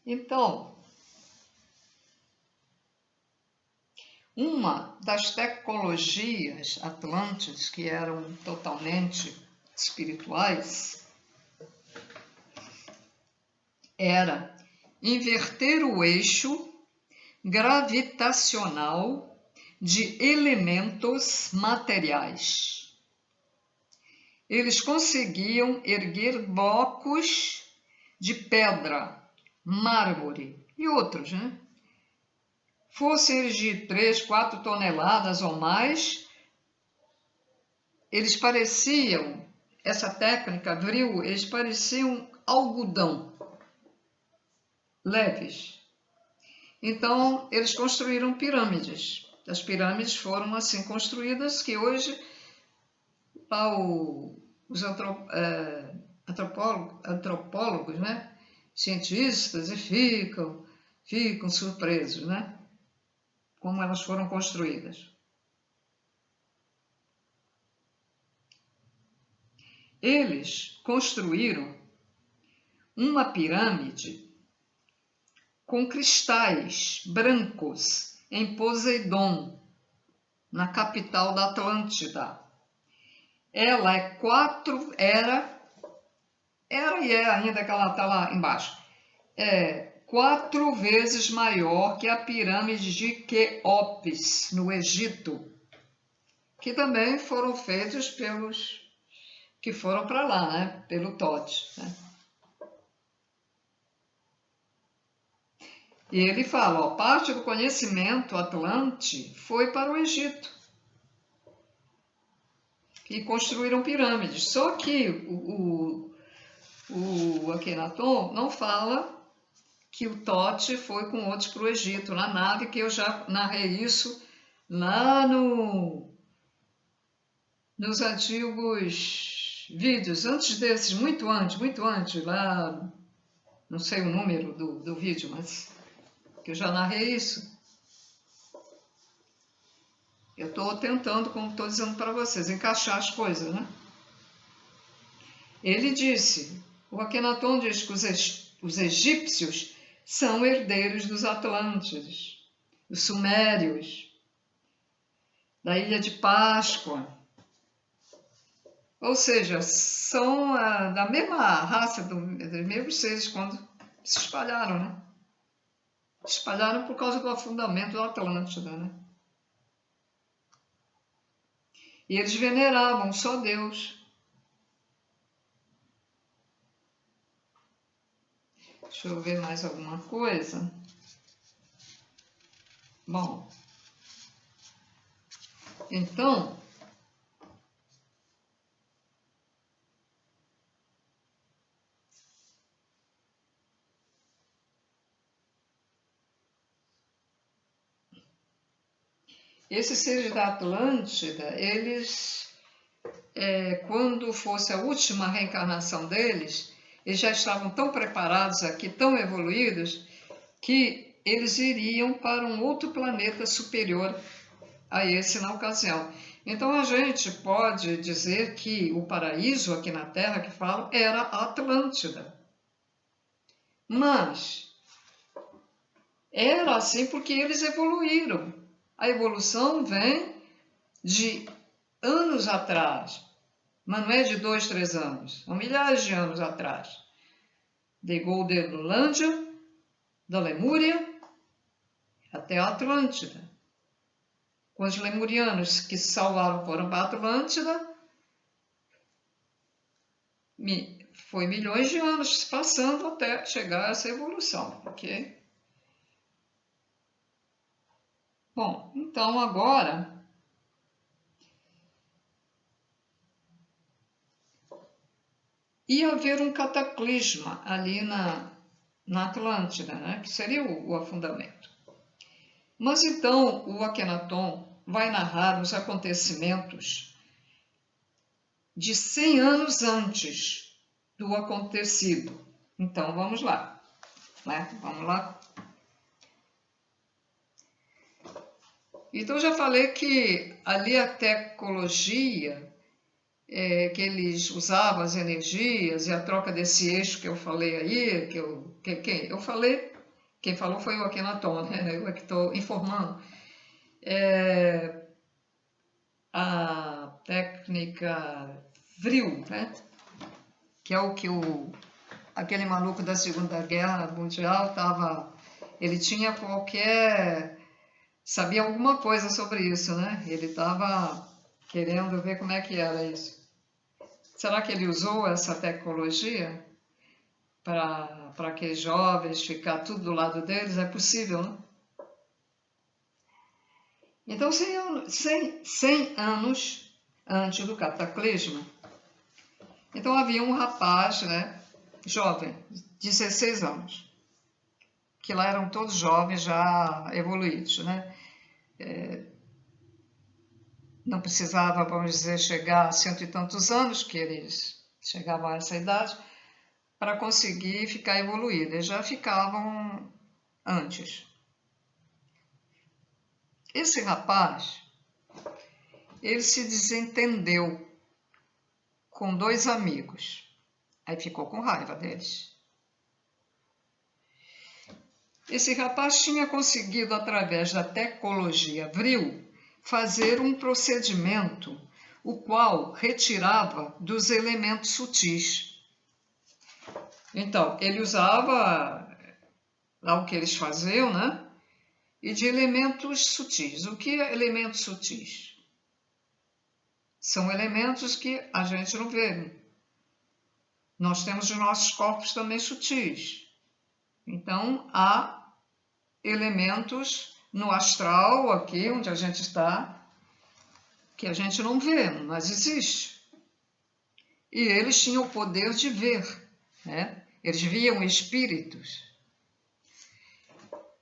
então, uma das tecnologias atlantes que eram totalmente espirituais era inverter o eixo gravitacional de elementos materiais. Eles conseguiam erguer blocos de pedra, mármore e outros, né? Fossem eles de 3, 4 toneladas ou mais, eles pareciam, essa técnica vril, eles pareciam algodão, leves. Então, eles construíram pirâmides. As pirâmides foram assim construídas que hoje os antropólogos, né, cientistas, ficam surpresos, né, como elas foram construídas. Eles construíram uma pirâmide com cristais brancos em Poseidon, na capital da Atlântida. Ela era e é ainda que ela está lá embaixo, 4 vezes maior que a pirâmide de Quéops, no Egito, que também foram feitos pelos que foram para lá, né? Pelo Tote. Né? E ele fala, ó, parte do conhecimento atlante foi para o Egito. E construíram pirâmides. Só que o Akhenaton não fala que o Tote foi com outros para o Egito, na nave, que eu já narrei isso lá nos antigos vídeos, antes desses, muito antes, lá, não sei o número do vídeo, mas que eu já narrei isso. Eu estou tentando, como estou dizendo para vocês, encaixar as coisas, né? Ele disse, o Akhenaton diz que os egípcios são herdeiros dos Atlântides, os sumérios, da Ilha de Páscoa. Ou seja, são da mesma raça, dos mesmos seres quando se espalharam, né? Se espalharam por causa do afundamento da Atlântida, né? E eles veneravam só Deus. Deixa eu ver mais alguma coisa. Bom, então, esses seres da Atlântida, eles, quando fosse a última reencarnação deles, eles já estavam tão preparados aqui, tão evoluídos, que eles iriam para um outro planeta superior a esse na ocasião. Então a gente pode dizer que o paraíso aqui na Terra que falo era a Atlântida. Mas era assim porque eles evoluíram. A evolução vem de anos atrás, mas não é de 2, 3 anos, são milhares de anos atrás. De Goldenlândia, da Lemúria, até a Atlântida. Com os lemurianos que se salvaram foram para a Atlântida, foi milhões de anos passando até chegar a essa evolução, ok? Bom, então agora ia haver um cataclisma ali na Atlântida, né? Que seria o afundamento. Mas então o Akhenaton vai narrar os acontecimentos de 100 anos antes do acontecido. Então vamos lá, né? Vamos lá. Então eu já falei que ali a tecnologia que eles usavam, as energias e a troca desse eixo que eu falei aí, quem falou foi o Akhenaton, né? Eu é que estou informando. A técnica Vril, né? Que é o que aquele maluco da Segunda Guerra Mundial ele tinha sabia alguma coisa sobre isso, né? Ele estava querendo ver como é que era isso. Será que ele usou essa tecnologia para aqueles jovens ficar tudo do lado deles? É possível, né? Então, 100 anos antes do cataclisma, então havia um rapaz, né, jovem, 16 anos, que lá eram todos jovens já evoluídos, né? Não precisava, vamos dizer, chegar a 100 e tantos anos, que eles chegavam a essa idade, para conseguir ficar evoluído. Eles já ficavam antes. Esse rapaz, ele se desentendeu com 2 amigos. Aí ficou com raiva deles. Esse rapaz tinha conseguido, através da tecnologia Vril, fazer um procedimento o qual retirava dos elementos sutis. Então, ele usava lá o que eles faziam, né? E de elementos sutis. O que é elementos sutis? São elementos que a gente não vê. Nós temos os nossos corpos também sutis. Então, há elementos no astral, aqui onde a gente está, que a gente não vê, mas existe. E eles tinham o poder de ver, né? Eles viam espíritos.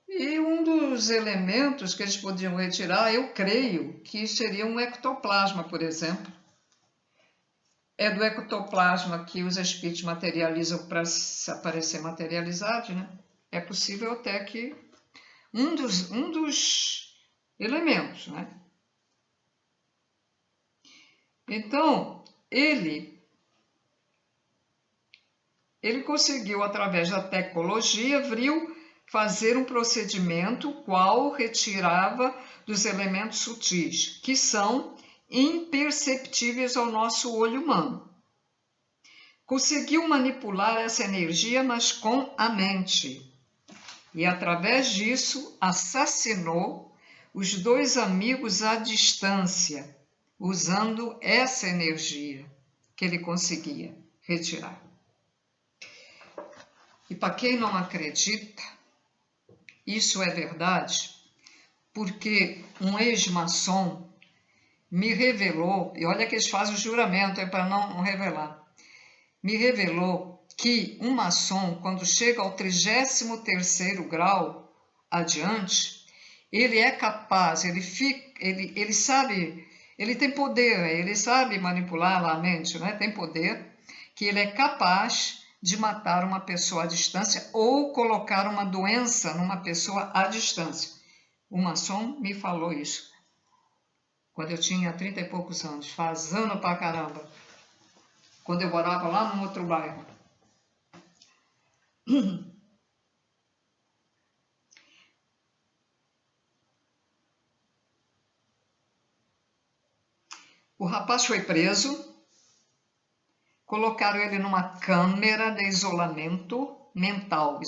E um dos elementos que eles podiam retirar, eu creio que seria um ectoplasma, por exemplo. É do ectoplasma que os espíritos materializam para se aparecer materializados, né? É possível até que um dos elementos, né? Então, ele conseguiu, através da tecnologia Vril, fazer um procedimento qual retirava dos elementos sutis, que são imperceptíveis ao nosso olho humano. Conseguiu manipular essa energia, mas com a mente. E, através disso, assassinou os 2 amigos à distância, usando essa energia que ele conseguia retirar. E para quem não acredita, isso é verdade, porque um ex-maçom me revelou, e olha que eles fazem o juramento para não revelar, me revelou que um maçom, quando chega ao 33º grau adiante, ele é capaz, ele sabe, ele tem poder, ele sabe manipular a mente, né? Tem poder, que ele é capaz de matar uma pessoa à distância ou colocar uma doença numa pessoa à distância. O maçom me falou isso quando eu tinha 30 e poucos anos, faz ano pra caramba, quando eu morava lá num outro bairro. O rapaz foi preso, colocaram ele numa câmera de isolamento mental,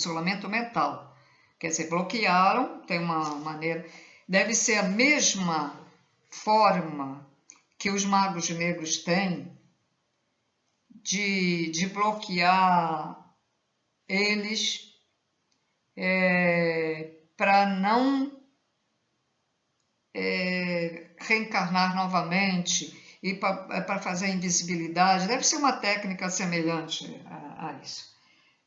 quer dizer, bloquearam, tem uma maneira, deve ser a mesma forma que os magos negros têm de bloquear eles para não reencarnar novamente e para fazer invisibilidade. Deve ser uma técnica semelhante a isso.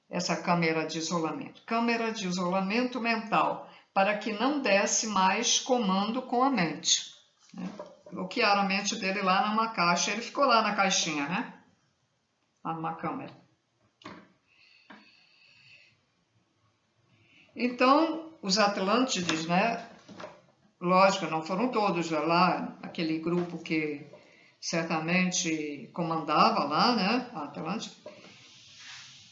Essa câmera de isolamento. Câmera de isolamento mental, para que não desse mais comando com a mente. Né? Bloquearam a mente dele lá numa caixa, ele ficou lá na caixinha, né? Lá numa câmera. Então, os Atlântides, né? Lógico, não foram todos lá, aquele grupo que certamente comandava lá, né? A Atlântida,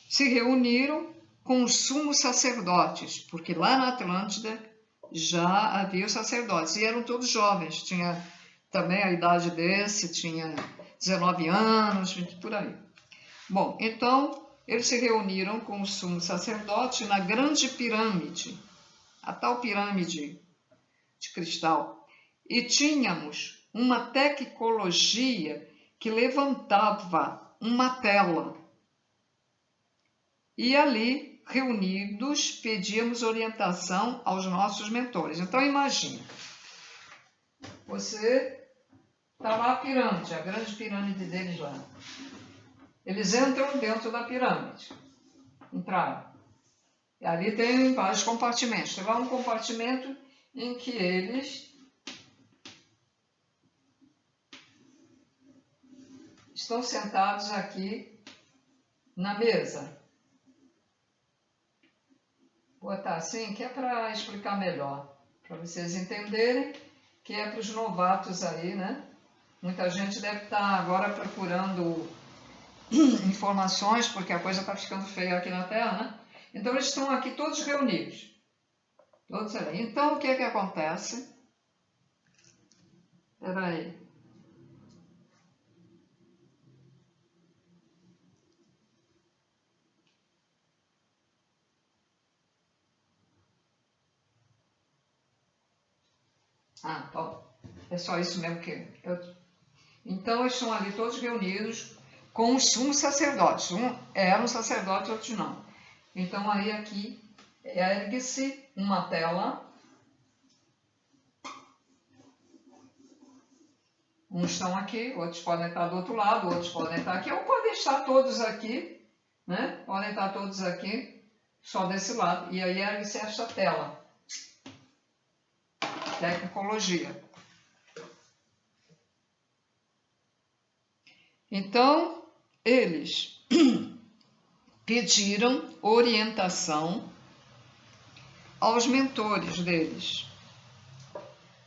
se reuniram com os sumos sacerdotes, porque lá na Atlântida já havia os sacerdotes, e eram todos jovens, tinha também a idade desse, tinha 19 anos, por aí. Bom, então eles se reuniram com o sumo sacerdote na grande pirâmide, a tal pirâmide de cristal, e tínhamos uma tecnologia que levantava uma tela. E ali, reunidos, pedíamos orientação aos nossos mentores. Então, imagina, você está lá a pirâmide, a grande pirâmide deles lá. Eles entram dentro da pirâmide, entraram. E ali tem vários compartimentos. Tem lá um compartimento em que eles estão sentados aqui na mesa. Vou botar assim, que é para explicar melhor, para vocês entenderem, que é para os novatos aí, né? Muita gente deve estar agora procurando informações, porque a coisa está ficando feia aqui na Terra, né? Então, eles estão aqui todos reunidos. Todos ali. Então, o que é que acontece? Espera aí. Ah, bom. É só isso mesmo que Então, eles estão ali todos reunidos com os sumos sacerdotes. Um era um sacerdote, outros não. Então, aí aqui ergue-se uma tela. Uns estão aqui, outros podem estar do outro lado, outros podem estar aqui, ou podem estar todos aqui, né? Podem estar todos aqui, só desse lado. E aí ergue-se esta tela. Tecnologia. Então, eles pediram orientação aos mentores deles.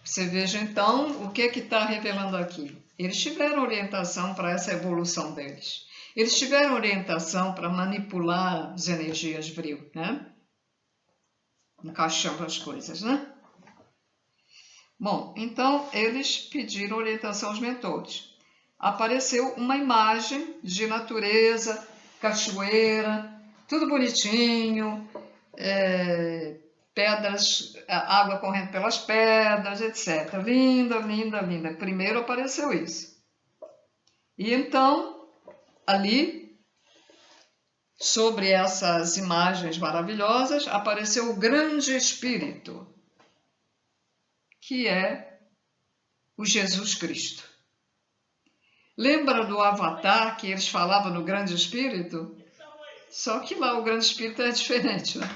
Você veja, então, o que está revelando aqui? Eles tiveram orientação para essa evolução deles. Eles tiveram orientação para manipular as energias vril, né? Encaixando as coisas, né? Bom, então, eles pediram orientação aos mentores. Apareceu uma imagem de natureza, cachoeira, tudo bonitinho, pedras, água correndo pelas pedras, etc. Linda, linda, linda. Primeiro apareceu isso. E então, ali, sobre essas imagens maravilhosas, apareceu o grande Espírito, que é o Jesus Cristo. Lembra do Avatar que eles falavam no grande Espírito? Só que lá o grande Espírito é diferente, né?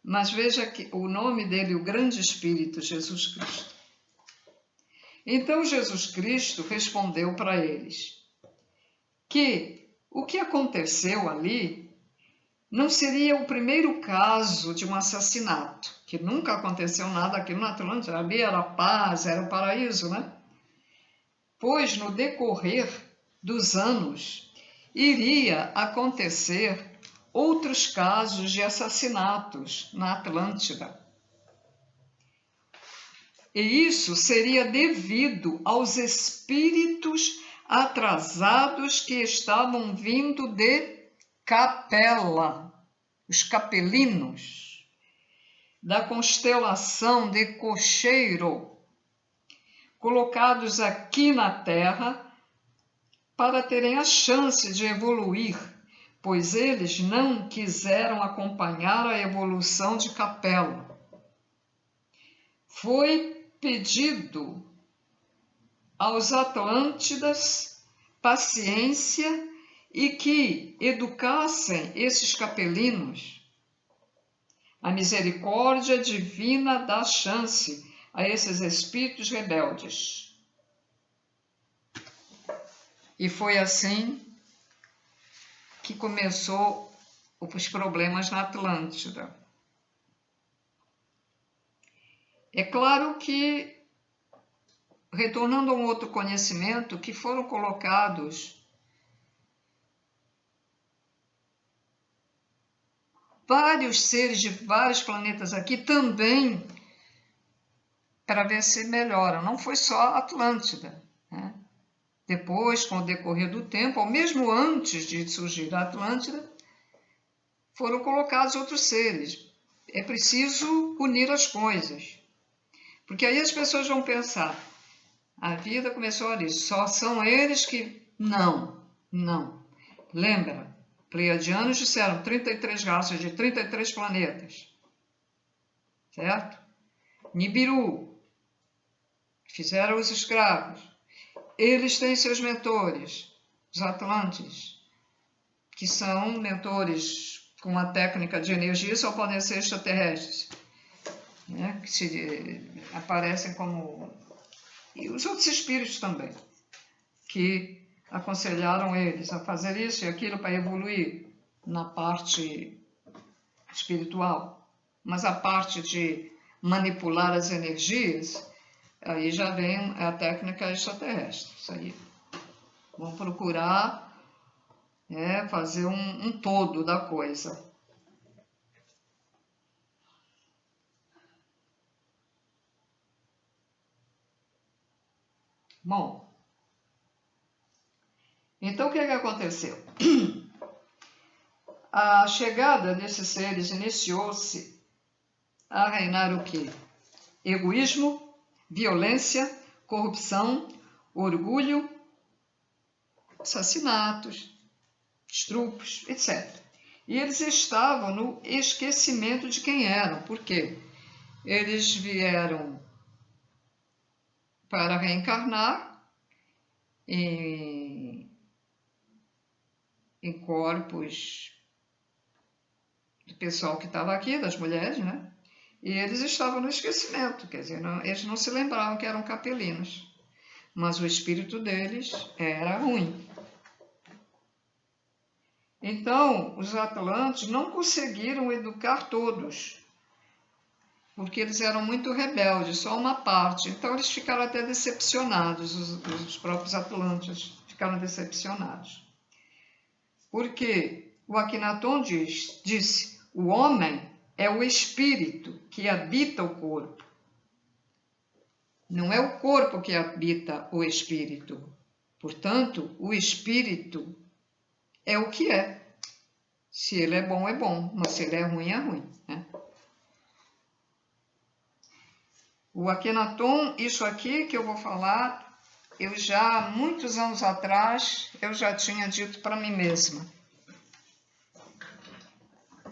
Mas veja que o nome dele, o grande Espírito, Jesus Cristo. Então Jesus Cristo respondeu para eles que o que aconteceu ali não seria o primeiro caso de um assassinato, que nunca aconteceu nada aqui na Atlântida, ali era a paz, era o paraíso, né? Pois no decorrer dos anos iria acontecer outros casos de assassinatos na Atlântida. E isso seria devido aos espíritos atrasados que estavam vindo de Capela, os capelinos, da constelação de Cocheiro, colocados aqui na Terra para terem a chance de evoluir, pois eles não quiseram acompanhar a evolução de Capela. Foi pedido aos Atlântidas paciência e que educassem esses capelinos. A misericórdia divina dá chance a esses espíritos rebeldes. E foi assim que começou os problemas na Atlântida. É claro que, retornando a um outro conhecimento, que foram colocados vários seres de vários planetas aqui também para ver se melhoram. Não foi só a Atlântida, né? Depois, com o decorrer do tempo, ou mesmo antes de surgir a Atlântida, foram colocados outros seres. É preciso unir as coisas. Porque aí as pessoas vão pensar, a vida começou ali, só são eles que... Não. Lembra, pleiadianos disseram 33 raças de 33 planetas. Certo? Nibiru, fizeram os escravos. Eles têm seus mentores, os Atlantes, que são mentores com uma técnica de energia, só podem ser extraterrestres, né? Que aparecem como... E os outros espíritos também, que aconselharam eles a fazer isso e aquilo para evoluir na parte espiritual. Mas a parte de manipular as energias, aí já vem a técnica extraterrestre. Isso aí. Vão procurar fazer um todo da coisa. Bom, então o que aconteceu? A chegada desses seres iniciou-se a reinar o quê? Egoísmo, violência, corrupção, orgulho, assassinatos, estupros, etc. E eles estavam no esquecimento de quem eram. Por quê? Eles vieram para reencarnar em corpos do pessoal que estava aqui, das mulheres, né? E eles estavam no esquecimento, quer dizer, eles não se lembravam que eram capelinos, mas o espírito deles era ruim. Então, os Atlantes não conseguiram educar todos, porque eles eram muito rebeldes, só uma parte. Então, eles ficaram até decepcionados, os próprios Atlantes ficaram decepcionados. Porque o Akhenaton disse, o homem é o espírito que habita o corpo. Não é o corpo que habita o espírito. Portanto, o espírito é o que é. Se ele é bom, mas se ele é ruim, né? O Akhenaton, isso aqui que eu vou falar, eu já, muitos anos atrás, eu já tinha dito para mim mesma.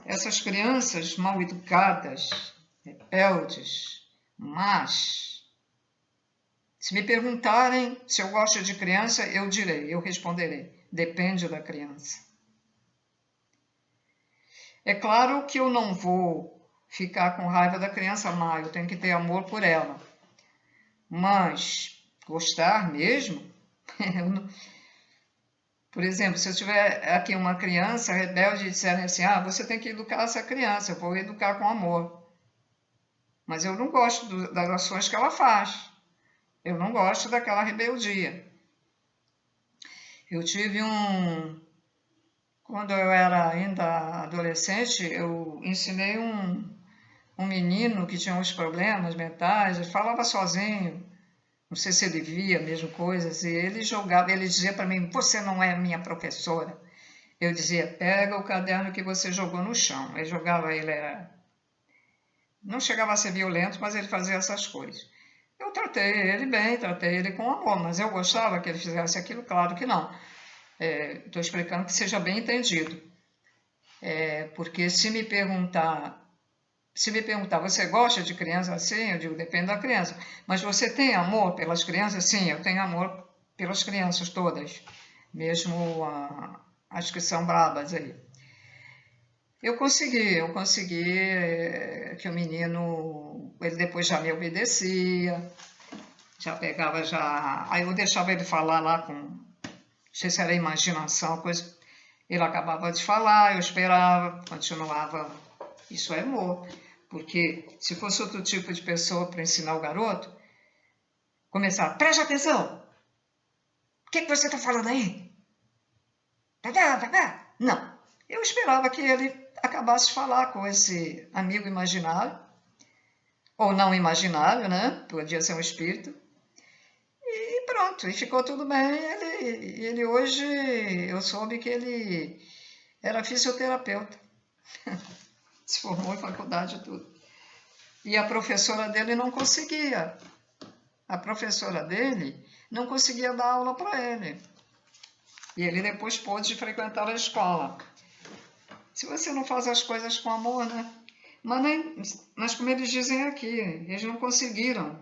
Essas crianças mal educadas, rebeldes, más. Se me perguntarem se eu gosto de criança, eu responderei, depende da criança. É claro que eu não vou ficar com raiva da criança má, eu tenho que ter amor por ela. Mas gostar mesmo? Por exemplo, se eu tiver aqui uma criança rebelde e disserem assim, você tem que educar essa criança, eu vou educar com amor. Mas eu não gosto das ações que ela faz. Eu não gosto daquela rebeldia. Eu tive quando eu era ainda adolescente, eu ensinei um menino que tinha uns problemas mentais, ele falava sozinho, não sei se ele via mesmo coisas, e ele dizia para mim, você não é minha professora. Eu dizia, pega o caderno que você jogou no chão. Ele jogava, não chegava a ser violento, mas ele fazia essas coisas. Eu tratei ele bem, tratei ele com amor, mas eu gostava que ele fizesse aquilo? Claro que não. Estou explicando que seja bem entendido. Porque se me perguntar Se me perguntar, você gosta de criança assim? Eu digo, depende da criança. Mas você tem amor pelas crianças? Sim, eu tenho amor pelas crianças todas. Mesmo as que são brabas aí. Eu consegui que o menino, ele depois já me obedecia, já pegava, já... Aí eu deixava ele falar lá com, não sei se era imaginação, coisa... Ele acabava de falar, eu esperava, continuava. Isso é amor. Porque se fosse outro tipo de pessoa para ensinar o garoto, começar, preste atenção, o que você está falando aí? Não. Eu esperava que ele acabasse de falar com esse amigo imaginário, ou não imaginário, né? Podia ser um espírito. E pronto, e ficou tudo bem. Ele hoje, eu soube que ele era fisioterapeuta. Se formou em faculdade e tudo. E a professora dele não conseguia. A professora dele não conseguia dar aula para ele. E ele depois pôde frequentar a escola. Se você não faz as coisas com amor, né? Mas como eles dizem aqui, eles não conseguiram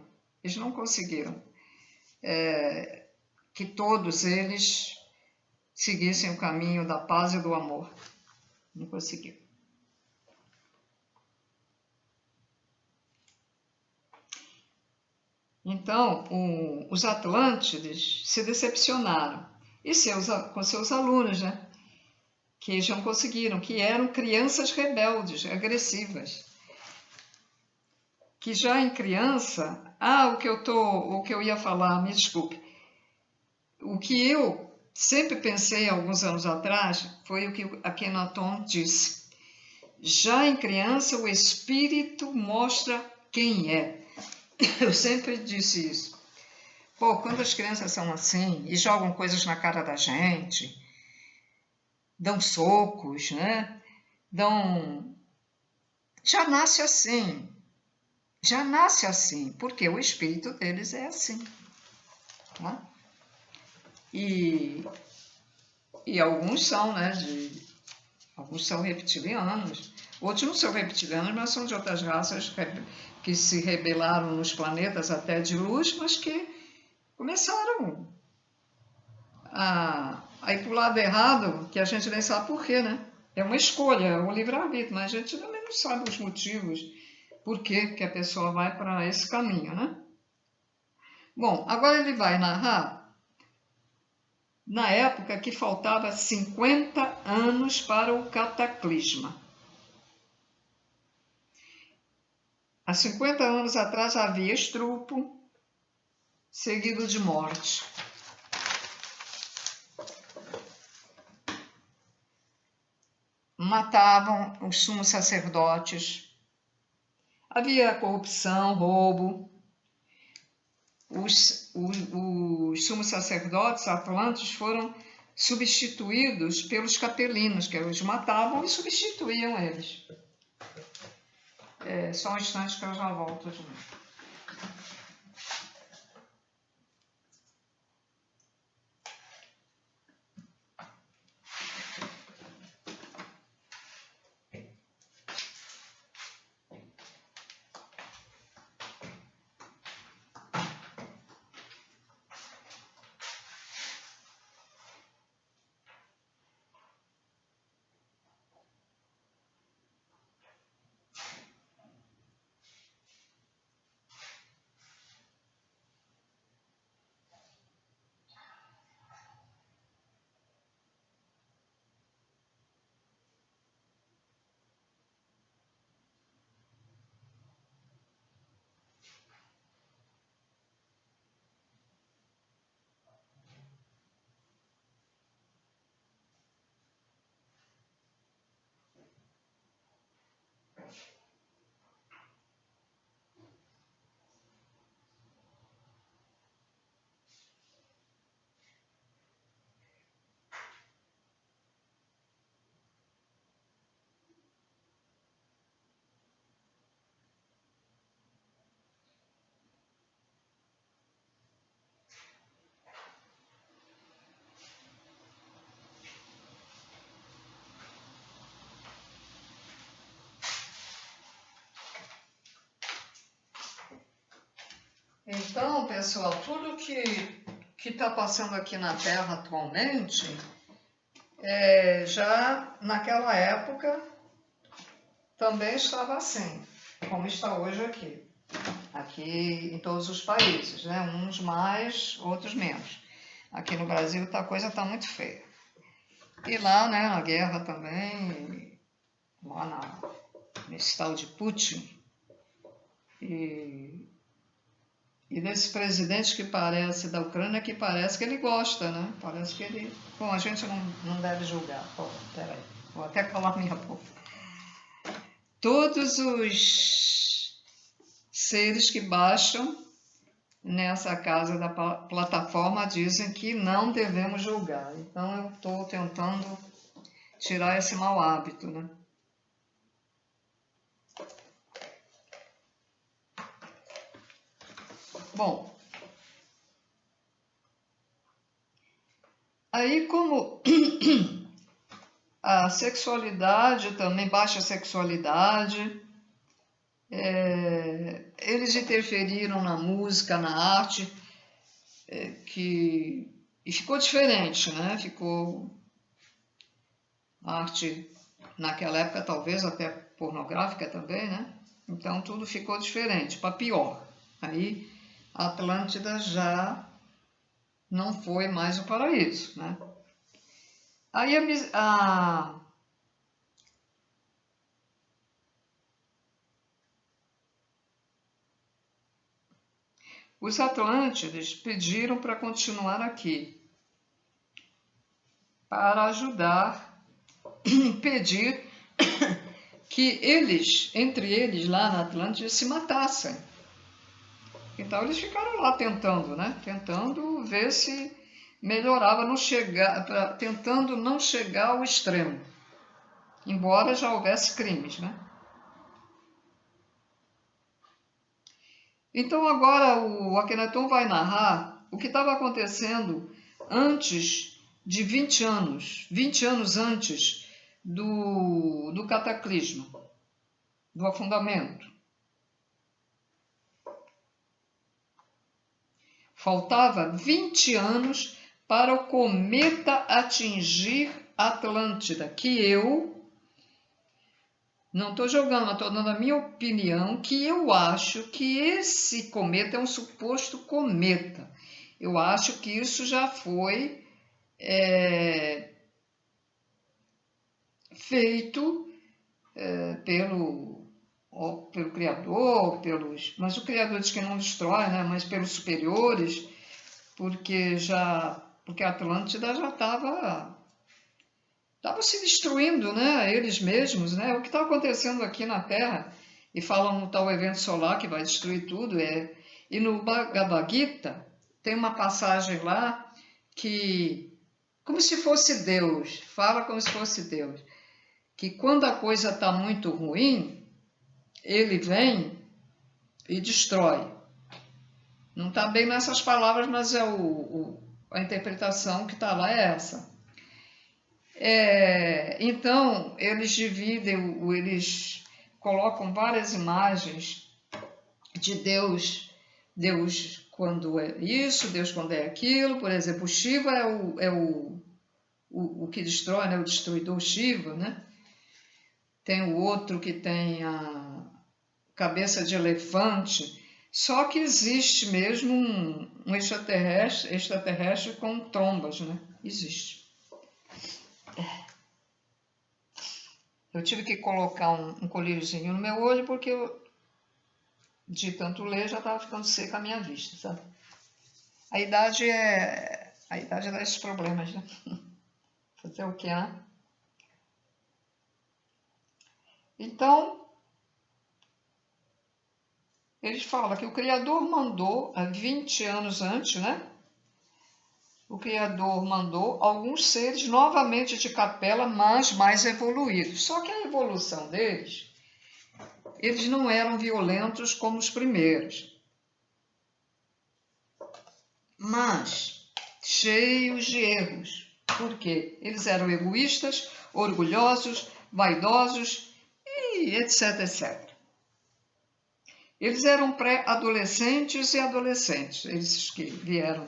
que todos eles seguissem o caminho da paz e do amor. Não conseguiram. Então, os Atlântides se decepcionaram. E com seus alunos, né? Que eles não conseguiram, que eram crianças rebeldes, agressivas. Que já em criança... o que eu ia falar, me desculpe. O que eu sempre pensei alguns anos atrás foi o que Akhenaton disse. Já em criança, o espírito mostra quem é. Eu sempre disse isso. Pô, quando as crianças são assim e jogam coisas na cara da gente, dão socos, né? Já nasce assim. Já nasce assim, porque o espírito deles é assim. Né? E alguns são, né? Alguns são reptilianos. Outros não são reptilianos, mas são de outras raças que se rebelaram nos planetas até de luz, mas que começaram a ir para o lado errado, que a gente nem sabe por quê, né? É uma escolha, é um livre-arbítrio, mas a gente também não sabe os motivos por que a pessoa vai para esse caminho, né? Bom, agora ele vai narrar na época que faltava 50 anos para o cataclisma. Há 50 anos atrás havia estrupo, seguido de morte. Matavam os sumos sacerdotes. Havia corrupção, roubo. Os sumos sacerdotes atlantes foram substituídos pelos capelinos, que os matavam e substituíam eles. Só um instante que eu já volto de novo. Então, pessoal, tudo que está passando aqui na Terra atualmente, já naquela época também estava assim, como está hoje aqui. Aqui em todos os países, né? Uns mais, outros menos. Aqui no Brasil a coisa está muito feia. E lá, né, a guerra também, lá nesse tal de Putin, e desse presidente que parece, da Ucrânia, que parece que ele gosta, né? Parece que ele... Bom, a gente não deve julgar. Pô, peraí, vou até calar minha boca. Todos os seres que baixam nessa casa da plataforma dizem que não devemos julgar. Então eu estou tentando tirar esse mau hábito, né? Bom, aí como a sexualidade também, baixa sexualidade, eles interferiram na música, na arte, e ficou diferente, né? Ficou arte naquela época talvez até pornográfica também, né? Então tudo ficou diferente, para pior. Aí a Atlântida já não foi mais o paraíso, né? Aí os Atlântides pediram para continuar aqui, para ajudar, impedir que eles, entre eles lá na Atlântida, se matassem. Então eles ficaram lá tentando, né? Tentando ver se melhorava, tentando não chegar ao extremo, embora já houvesse crimes, né? Então agora o Akhenaton vai narrar o que estava acontecendo antes de 20 anos antes do cataclismo, do afundamento. Faltava 20 anos para o cometa atingir Atlântida, que eu não estou jogando, estou dando a minha opinião, que eu acho que esse cometa é um suposto cometa. Eu acho que isso já foi feito pelo Criador, mas o Criador diz que não destrói, né? Mas pelos superiores, porque a Atlântida já estava se destruindo, né? Eles mesmos, né? O que está acontecendo aqui na Terra, e falam no tal evento solar que vai destruir tudo, e no Bhagavad Gita tem uma passagem lá que, como se fosse Deus, fala como se fosse Deus, que quando a coisa está muito ruim, ele vem e destrói. Não está bem nessas palavras, mas a interpretação que está lá é essa. Então, eles dividem, eles colocam várias imagens de Deus quando é isso, Deus quando é aquilo. Por exemplo, o Shiva é o que destrói, né? O destruidor Shiva, né? Tem o outro que tem a cabeça de elefante. Só que existe mesmo um extraterrestre com trombas, né? Existe. Eu tive que colocar um colíriozinho no meu olho porque de tanto ler já estava ficando seca a minha vista, sabe? A idade dá esses problemas, né? Fazer o que, né? Então, eles falam que o Criador mandou, há 20 anos antes, né? O Criador mandou alguns seres novamente de capela, mas mais evoluídos. Só que a evolução deles, eles não eram violentos como os primeiros, mas cheios de erros. Por quê? Eles eram egoístas, orgulhosos, vaidosos e etc, etc. Eles eram pré-adolescentes e adolescentes, esses que vieram.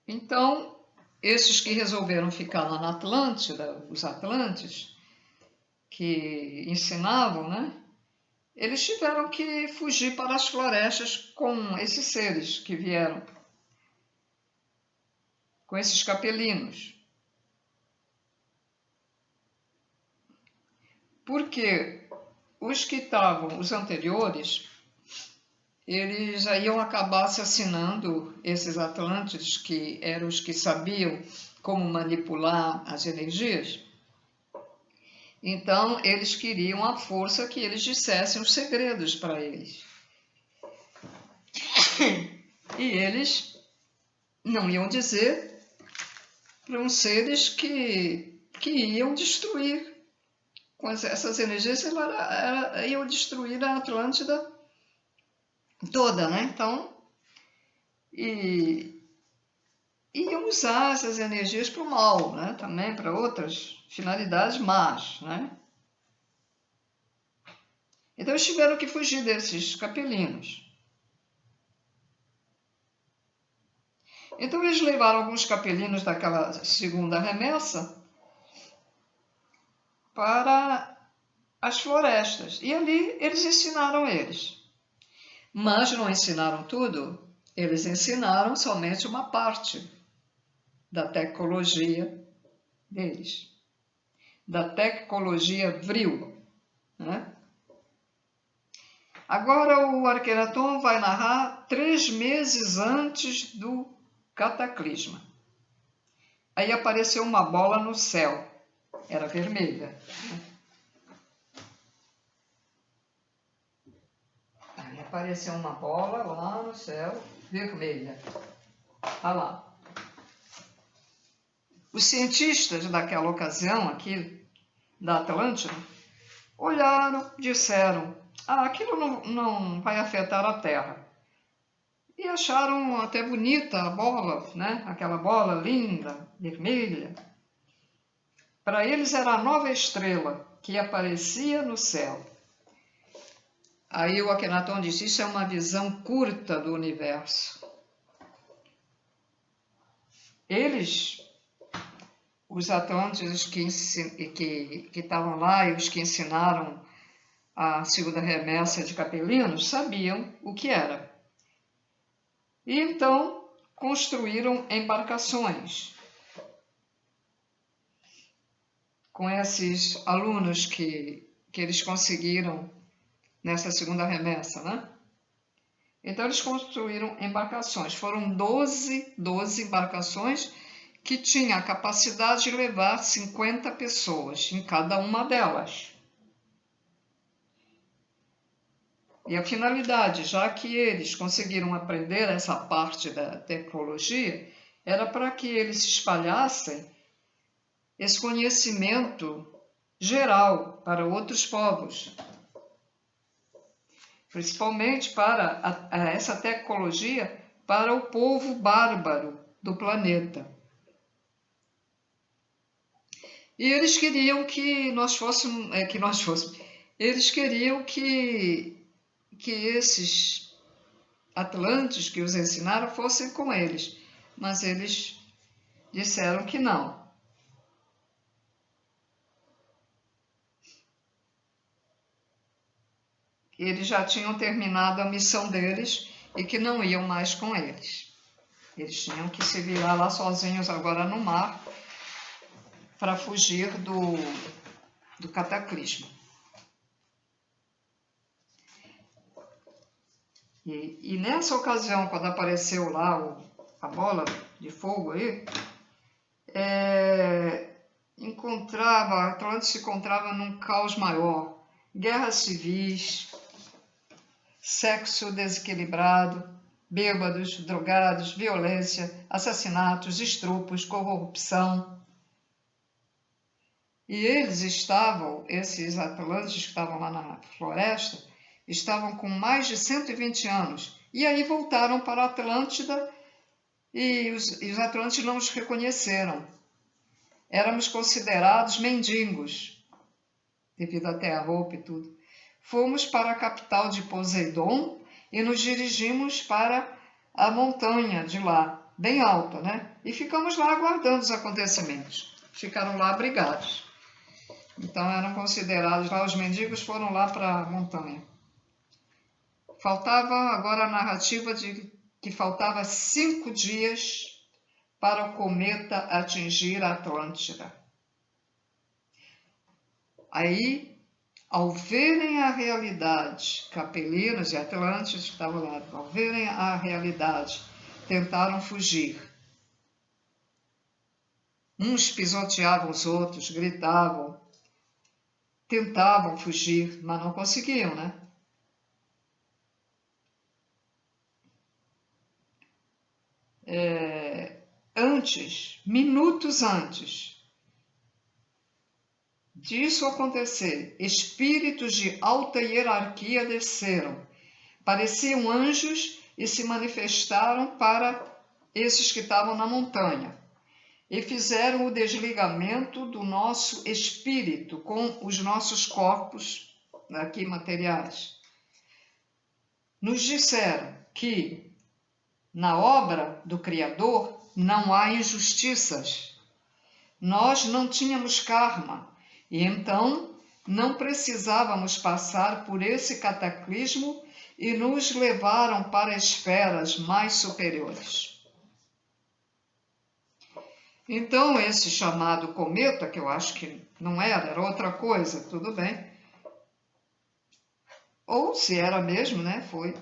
Então, esses que resolveram ficar lá na Atlântida, os Atlantes, que ensinavam, né? Eles tiveram que fugir para as florestas com esses seres que vieram, com esses capelinos. Porque os que estavam, os anteriores, eles iam acabar assassinando esses Atlântides, que eram os que sabiam como manipular as energias. Então, eles queriam à força que eles dissessem os segredos para eles. E eles não iam dizer para uns seres que iam destruir. Com essas energias, iam destruir a Atlântida toda, né? Então, iam usar essas energias para o mal, né? Também para outras finalidades más, né? Então eles tiveram que fugir desses capelinos. Então eles levaram alguns capelinos daquela segunda remessa para as florestas. E ali eles ensinaram eles. Mas não ensinaram tudo, eles ensinaram somente uma parte da tecnologia deles, da tecnologia vril, né? Agora o Akhenaton vai narrar 3 meses antes do cataclisma. Aí apareceu uma bola no céu, era vermelha. Aí apareceu uma bola lá no céu, vermelha. Olha lá. Os cientistas daquela ocasião aqui da Atlântida olharam, disseram: aquilo não vai afetar a Terra. E acharam até bonita a bola, né? Aquela bola linda, vermelha. Para eles era a nova estrela que aparecia no céu. Aí o Akhenaton disse: isso é uma visão curta do universo. Eles, os Atlântidas que estavam lá e os que ensinaram a segunda remessa de capelinos, sabiam o que era. E então construíram embarcações com esses alunos que eles conseguiram nessa segunda remessa, né? Então eles construíram embarcações. Foram 12 embarcações que tinham a capacidade de levar 50 pessoas em cada uma delas. E a finalidade, já que eles conseguiram aprender essa parte da tecnologia, era para que eles espalhassem esse conhecimento geral para outros povos. Principalmente para essa tecnologia para o povo bárbaro do planeta. E eles queriam que nós fôssemos, eles queriam que esses atlantes que os ensinaram fossem com eles, mas eles disseram que não. Eles já tinham terminado a missão deles e que não iam mais com eles. Eles tinham que se virar lá sozinhos agora no mar para fugir do cataclisma. E nessa ocasião, quando apareceu lá a bola de fogo aí, a Atlântida se encontrava num caos maior, guerras civis, sexo desequilibrado, bêbados, drogados, violência, assassinatos, estupros, corrupção. E esses Atlantes que estavam lá na floresta, estavam com mais de 120 anos. E aí voltaram para a Atlântida e os Atlantes não os reconheceram. Éramos considerados mendigos. devido até a roupa e tudo. Fomos para a capital de Poseidon e nos dirigimos para a montanha de lá, bem alta, né? E ficamos lá aguardando os acontecimentos. Ficaram lá abrigados. Então eram considerados lá, os mendigos foram lá para a montanha. Faltava agora a narrativa de que faltava 5 dias para o cometa atingir a Atlântida. Aí, ao verem a realidade, capelinos e atlantes que estavam lá, ao verem a realidade, tentaram fugir. Uns pisoteavam os outros, gritavam, tentavam fugir, mas não conseguiam, né? Minutos antes disso acontecer, espíritos de alta hierarquia desceram, pareciam anjos e se manifestaram para esses que estavam na montanha e fizeram o desligamento do nosso espírito com os nossos corpos aqui materiais. Nos disseram que na obra do Criador não há injustiças. Nós não tínhamos karma e então não precisávamos passar por esse cataclismo e nos levaram para esferas mais superiores. Então esse chamado cometa, que eu acho que não era outra coisa, tudo bem. Ou se era mesmo, né, foi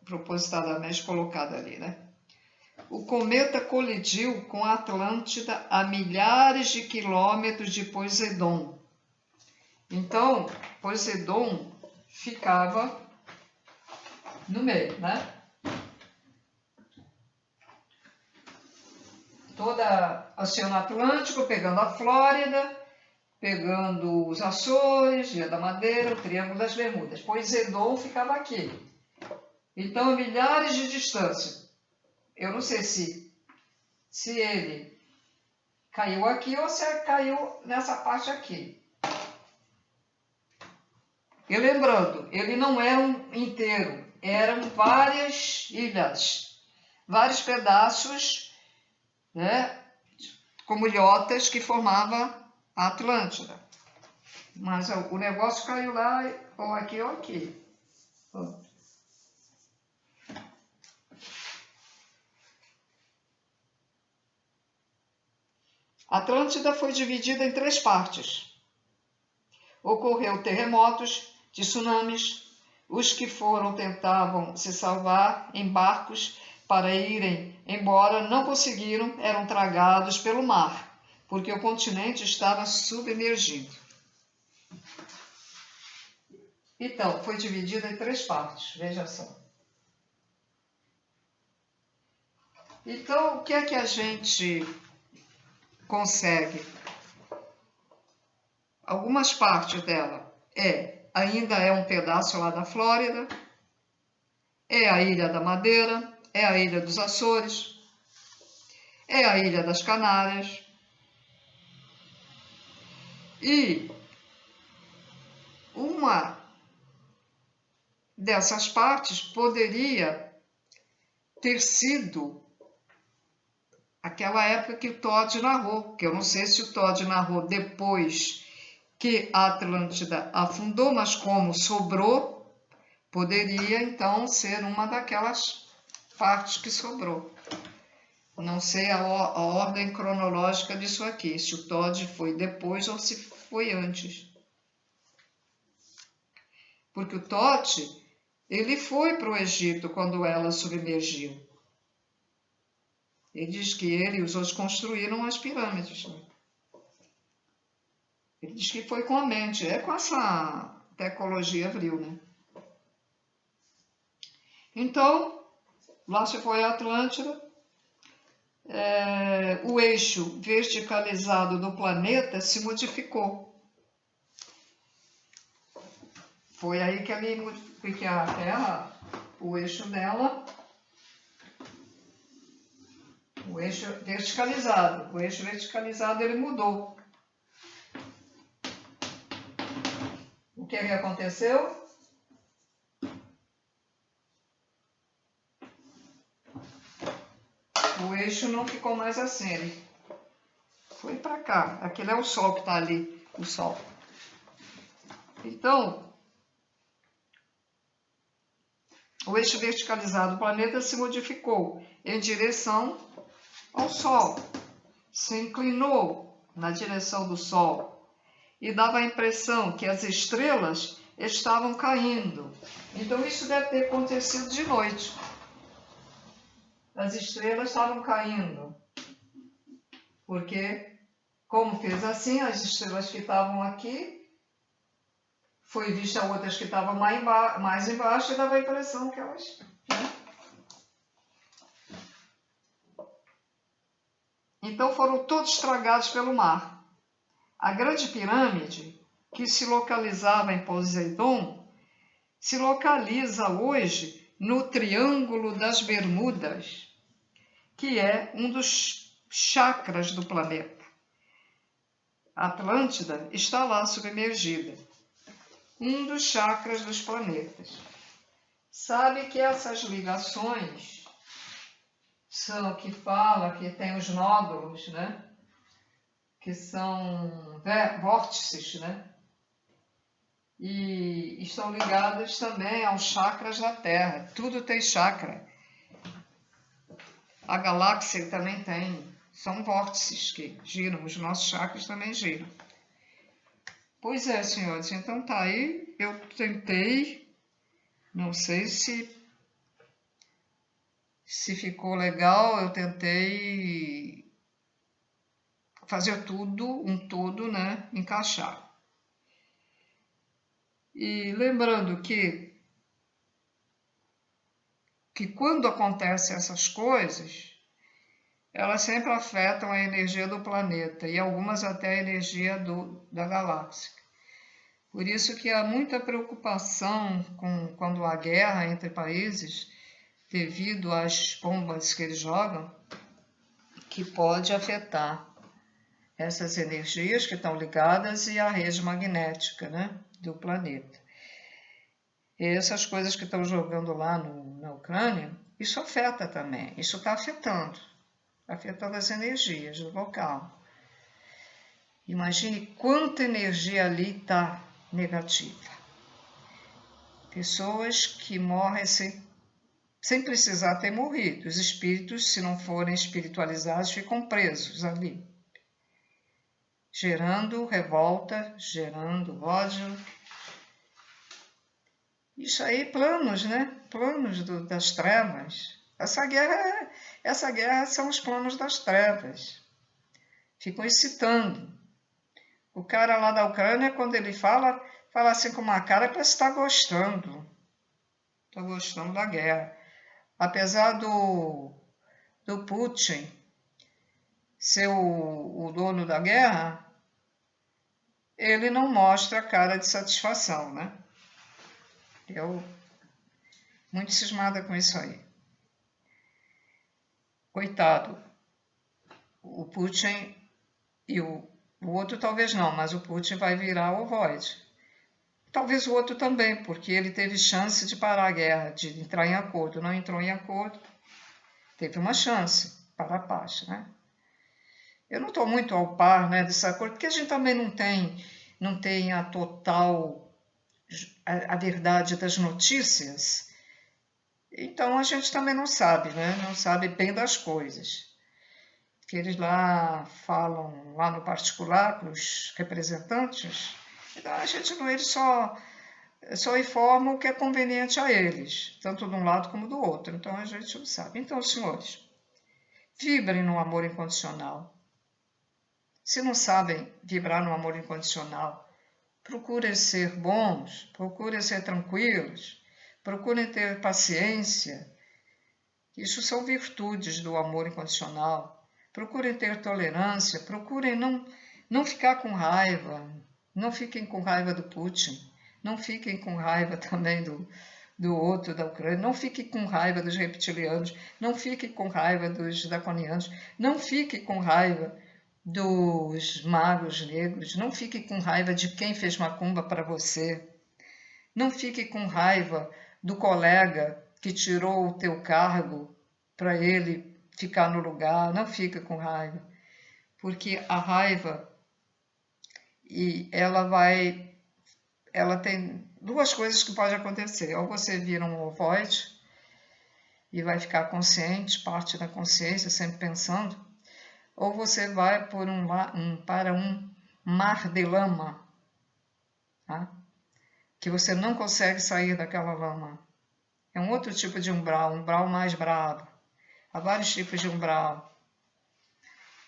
propositadamente colocado ali, né? O cometa colidiu com a Atlântida a milhares de quilômetros de Poseidon. Então, Poseidon ficava no meio, né? Toda o Oceano Atlântico, pegando a Flórida, pegando os Açores, Ilha da Madeira, o Triângulo das Bermudas. Poseidon ficava aqui. Então, a milhares de distância. Eu não sei se ele caiu aqui ou se caiu nessa parte aqui. E lembrando, ele não era um inteiro, eram várias ilhas, vários pedaços, né, como ilhotas que formavam a Atlântida. Mas o negócio caiu lá, ou aqui ou aqui. A Atlântida foi dividida em 3 partes. Ocorreu terremotos, tsunamis, os que tentavam se salvar em barcos para irem embora não conseguiram, eram tragados pelo mar, porque o continente estava submergido. Então, foi dividida em 3 partes, veja só. Então, o que é que a gente consegue? Algumas partes dela ainda é um pedaço lá da Flórida, é a Ilha da Madeira, é a Ilha dos Açores, é a Ilha das Canárias. E uma dessas partes poderia ter sido aquela época que o Todd narrou, que eu não sei se o Todd narrou depois que a Atlântida afundou, mas como sobrou, poderia então ser uma daquelas partes que sobrou. Não sei a ordem cronológica disso aqui, se o Todd foi depois ou se foi antes. Porque o Todd, ele foi para o Egito quando ela submergiu. Ele diz que ele e os outros construíram as pirâmides. Ele diz que foi com a mente, com essa tecnologia vril, né? Então, lá se foi a Atlântida, o eixo verticalizado do planeta se modificou. Foi aí que a Terra, o eixo dela, o eixo verticalizado ele mudou. o que aconteceu? O eixo não ficou mais assim, ele foi para cá. Aquele é o Sol que está ali, o Sol. Então, o eixo verticalizado do planeta se modificou em direção ao Sol. Se inclinou na direção do Sol e dava a impressão que as estrelas estavam caindo. Então, isso deve ter acontecido de noite. As estrelas estavam caindo, porque, como fez assim, as estrelas que estavam aqui, foi vista outras que estavam mais embaixo e dava a impressão que elas... Né? Então foram todos estragados pelo mar. A grande pirâmide, que se localizava em Poseidon, se localiza hoje no Triângulo das Bermudas, que é um dos chakras do planeta. A Atlântida está lá submergida, um dos chakras dos planetas. Sabe que essas ligações são que fala que tem os nódulos, né? Que são vórtices, né? E estão ligadas também aos chakras da Terra. Tudo tem chakra. A galáxia também tem. São vórtices que giram. Os nossos chakras também giram. Pois é, senhores. Então tá aí. Eu tentei. Não sei se ficou legal. Eu tentei fazer tudo, um todo, né? Encaixar. E lembrando que quando acontecem essas coisas, elas sempre afetam a energia do planeta e algumas até a energia da galáxia. Por isso que há muita preocupação quando há guerra entre países, devido às bombas que eles jogam, que pode afetar essas energias que estão ligadas e a rede magnética, né, do planeta. E essas coisas que estão jogando lá na Ucrânia, isso afeta também, isso está afetando as energias do local. Imagine quanta energia ali está negativa. Pessoas que morrem sem precisar ter morrido. Os espíritos, se não forem espiritualizados, ficam presos ali, gerando revolta, gerando ódio. Isso aí, planos, né? Planos das trevas. Essa guerra são os planos das trevas. Ficam excitando. O cara lá da Ucrânia, quando ele fala assim com uma cara, parece estar gostando. Está gostando da guerra. Apesar do Putin ser o dono da guerra, ele não mostra cara de satisfação, né? Eu muito cismada com isso aí. Coitado. O Putin e o outro talvez não, mas o Putin vai virar ovoide. Talvez o outro também, porque ele teve chance de parar a guerra, de entrar em acordo. Não entrou em acordo, teve uma chance para a paz, né? Eu não estou muito ao par, né, desse acordo, porque a gente também não tem a total, a verdade das notícias. Então a gente também não sabe, né? Não sabe bem das coisas. Que eles lá falam, lá no particular, com os representantes, então a gente não, eles só informam o que é conveniente a eles, tanto de um lado como do outro, então a gente não sabe. Então, senhores, vibrem no amor incondicional. Se não sabem vibrar no amor incondicional, procurem ser bons, procurem ser tranquilos, procurem ter paciência. Isso são virtudes do amor incondicional. Procurem ter tolerância, procurem não ficar com raiva, não fiquem com raiva do Putin, não fiquem com raiva também do outro, da Ucrânia, não fiquem com raiva dos reptilianos, não fiquem com raiva dos draconianos, não fiquem com raiva dos magos negros, não fiquem com raiva de quem fez macumba para você. Não fique com raiva do colega que tirou o teu cargo para ele ficar no lugar. Não fica com raiva, porque a raiva ela tem duas coisas que podem acontecer. Ou você vira um ovoide e vai ficar consciente, parte da consciência, sempre pensando, ou você vai para um mar de lama, tá? Que você não consegue sair daquela lama. É um outro tipo de umbral, um umbral mais bravo. Há vários tipos de umbral.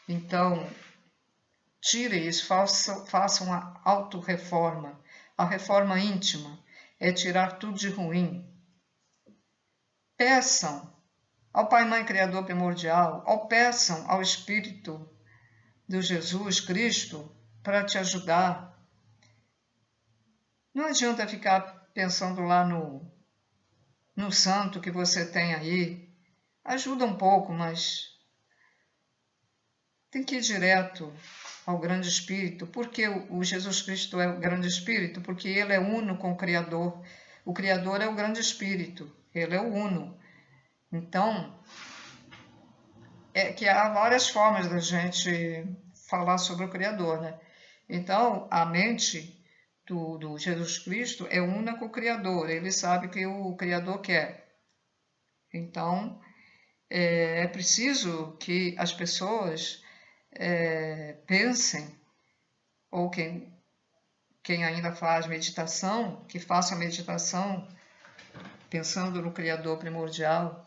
Então, tire isso, faça uma auto-reforma. A reforma íntima é tirar tudo de ruim. Peçam ao Pai, Mãe, Criador primordial, peçam ao Espírito do Jesus Cristo para te ajudar. Não adianta ficar pensando lá no santo que você tem aí. Ajuda um pouco, mas tem que ir direto ao grande Espírito. Por que o Jesus Cristo é o grande Espírito? Porque ele é uno com o Criador. O Criador é o grande Espírito, ele é o uno. Então, é que há várias formas da gente falar sobre o Criador, né? Então, a mente do Jesus Cristo é una com o Criador, ele sabe o que o Criador quer. Então, é preciso que as pessoas pensem, ou quem ainda faz meditação, que faça meditação pensando no Criador primordial.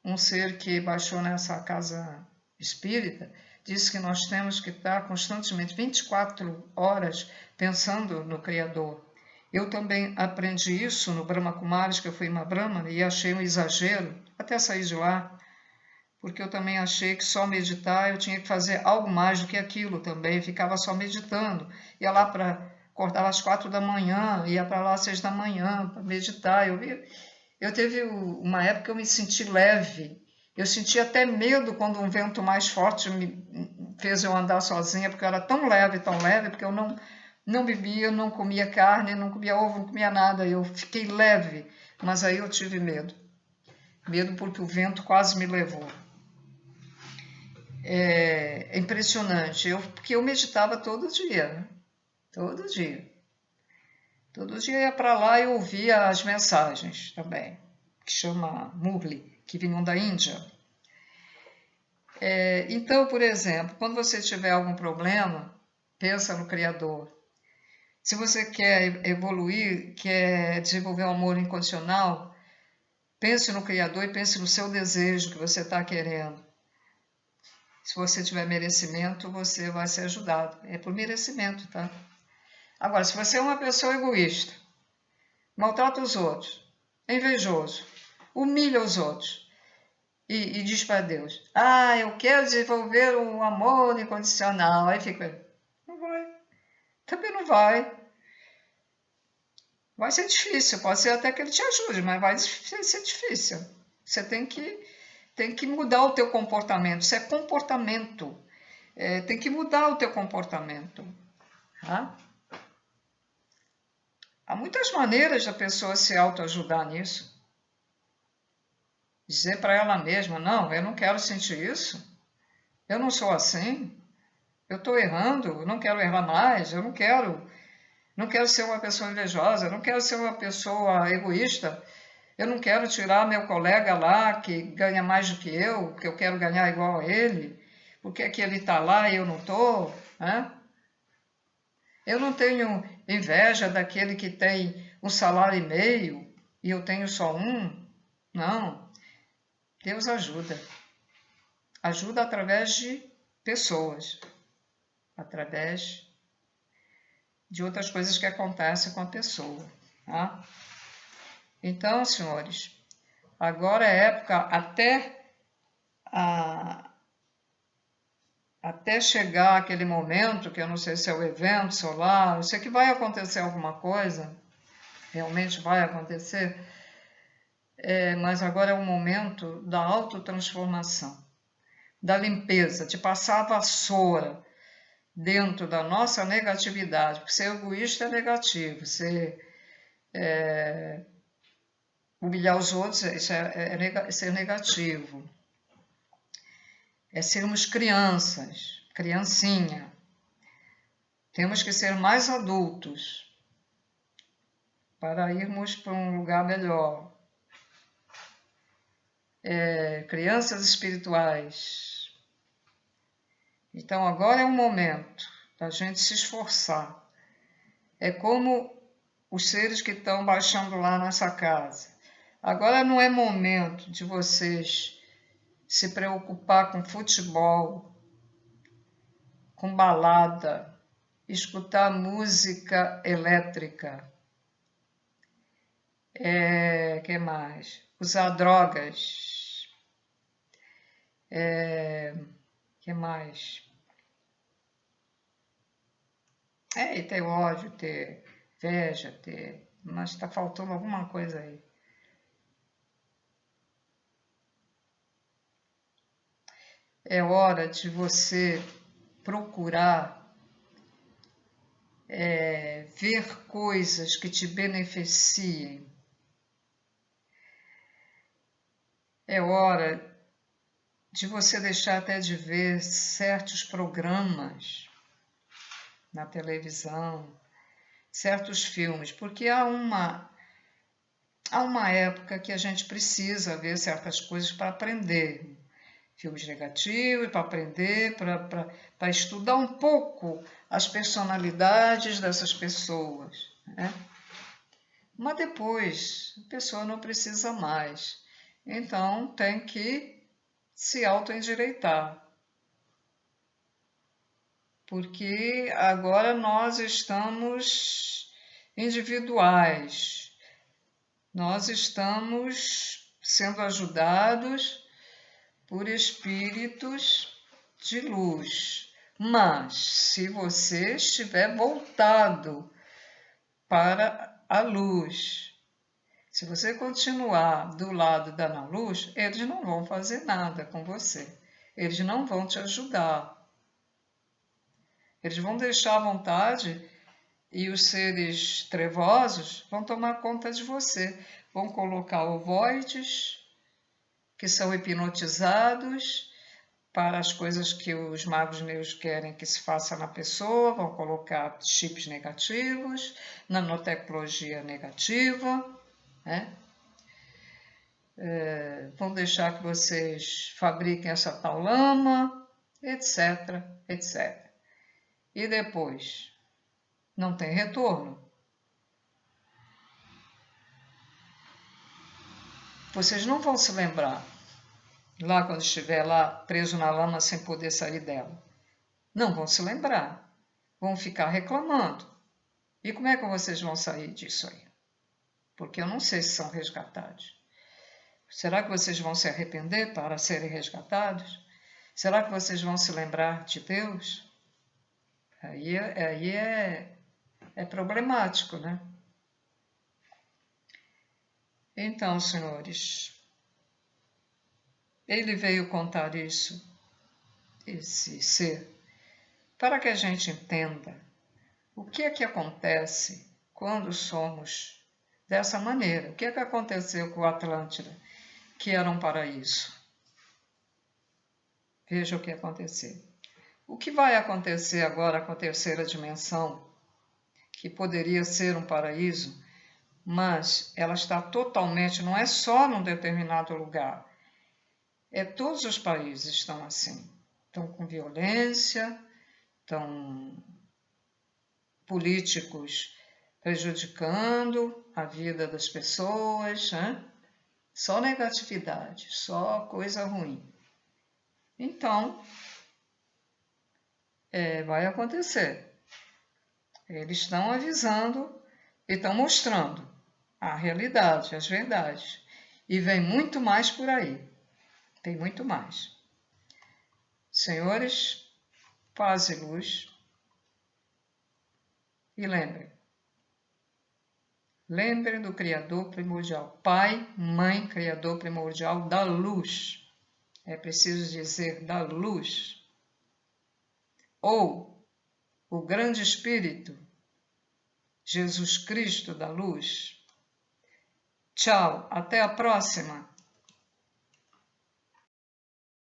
Um ser que baixou nessa casa espírita disse que nós temos que estar constantemente 24 horas pensando no Criador. Eu também aprendi isso no Brahma Kumaris, que eu fui uma Brahmana, e achei um exagero, até sair de lá, porque eu também achei que só meditar eu tinha que fazer algo mais do que aquilo também, ficava só meditando. Ia lá para acordar às 4 da manhã, ia para lá às 6 da manhã para meditar. Eu teve uma época que eu me senti leve. Eu senti até medo quando um vento mais forte me fez eu andar sozinha, porque eu era tão leve, porque eu não bebia, não comia carne, não comia ovo, não comia nada. Eu fiquei leve, mas aí eu tive medo. Medo porque o vento quase me levou. É impressionante, porque eu meditava todo dia, né? Todo dia. Todo dia ia para lá e ouvia as mensagens também, que chama Murli, que vinham da Índia. Então, por exemplo, quando você tiver algum problema, pensa no Criador. Se você quer evoluir, quer desenvolver um amor incondicional, pense no Criador e pense no seu desejo que você está querendo. Se você tiver merecimento, você vai ser ajudado. É por merecimento, tá? Agora, se você é uma pessoa egoísta, maltrata os outros, é invejoso, humilha os outros e diz para Deus, eu quero desenvolver um amor incondicional. Aí fica, não vai, também não vai. Vai ser difícil, pode ser até que ele te ajude, mas vai ser difícil. Você tem que mudar o teu comportamento, isso é comportamento. Tem que mudar o teu comportamento. Tá? Há muitas maneiras da pessoa se autoajudar nisso. Dizer para ela mesma, não, eu não quero sentir isso. Eu não sou assim. Eu estou errando, eu não quero errar mais, eu não quero ser uma pessoa invejosa, eu não quero ser uma pessoa egoísta. Eu não quero tirar meu colega lá que ganha mais do que eu, porque eu quero ganhar igual a ele. Por que é que ele está lá e eu não estou? Né? Eu não tenho inveja daquele que tem 1,5 salário e eu tenho só 1. Não. Deus ajuda. Ajuda através de pessoas. Através de outras coisas que acontecem com a pessoa. Tá? Então, senhores, agora é época até chegar aquele momento, que eu não sei se é o evento solar, eu sei que vai acontecer alguma coisa, realmente vai acontecer, mas agora é o momento da autotransformação, da limpeza, de passar a vassoura dentro da nossa negatividade, porque ser egoísta é negativo, humilhar os outros, isso é ser negativo. É sermos crianças, criancinha. Temos que ser mais adultos para irmos para um lugar melhor. Crianças espirituais. Então agora é o momento da gente se esforçar. É como os seres que estão baixando lá nessa casa. Agora não é momento de vocês se preocupar com futebol, com balada, escutar música elétrica, que mais? Usar drogas, que mais? E ter ódio, ter inveja, mas está faltando alguma coisa aí. É hora de você procurar ver coisas que te beneficiem. É hora de você deixar até de ver certos programas na televisão, certos filmes, porque há uma época que a gente precisa ver certas coisas para aprender. Filmes negativos, para aprender, para estudar um pouco as personalidades dessas pessoas, né? Mas depois a pessoa não precisa mais. Então tem que se autoendireitar. Porque agora nós estamos individuais. Nós estamos sendo ajudados por espíritos de luz. Mas se você estiver voltado para a luz, se você continuar do lado da Ana Luz, eles não vão fazer nada com você. Eles não vão te ajudar. Eles vão deixar à vontade e os seres trevosos vão tomar conta de você. Vão colocar ovoides, que são hipnotizados para as coisas que os magos negros querem que se faça na pessoa, vão colocar chips negativos, nanotecnologia negativa, né? Vão deixar que vocês fabriquem essa tal lama, etc, etc. E depois, não tem retorno. Vocês não vão se lembrar, lá quando estiver lá preso na lama sem poder sair dela. Não vão se lembrar. Vão ficar reclamando. E como é que vocês vão sair disso aí? Porque eu não sei se são resgatados. Será que vocês vão se arrepender para serem resgatados? Será que vocês vão se lembrar de Deus? Aí é problemático, né? Então, senhores, ele veio contar isso, esse ser, para que a gente entenda o que é que acontece quando somos dessa maneira. O que é que aconteceu com a Atlântida, que era um paraíso? Veja o que aconteceu. O que vai acontecer agora com a terceira dimensão, que poderia ser um paraíso, mas ela está totalmente, não é só num determinado lugar, todos os países estão assim, estão com violência, estão políticos prejudicando a vida das pessoas, né? Só negatividade, só coisa ruim. Então, vai acontecer. Eles estão avisando e estão mostrando a realidade, as verdades. E vem muito mais por aí. Tem muito mais. Senhores, paz e luz. E lembrem do Criador primordial. Pai, Mãe, Criador primordial da luz. É preciso dizer da luz. Ou o grande Espírito, Jesus Cristo da Luz. Tchau, até a próxima!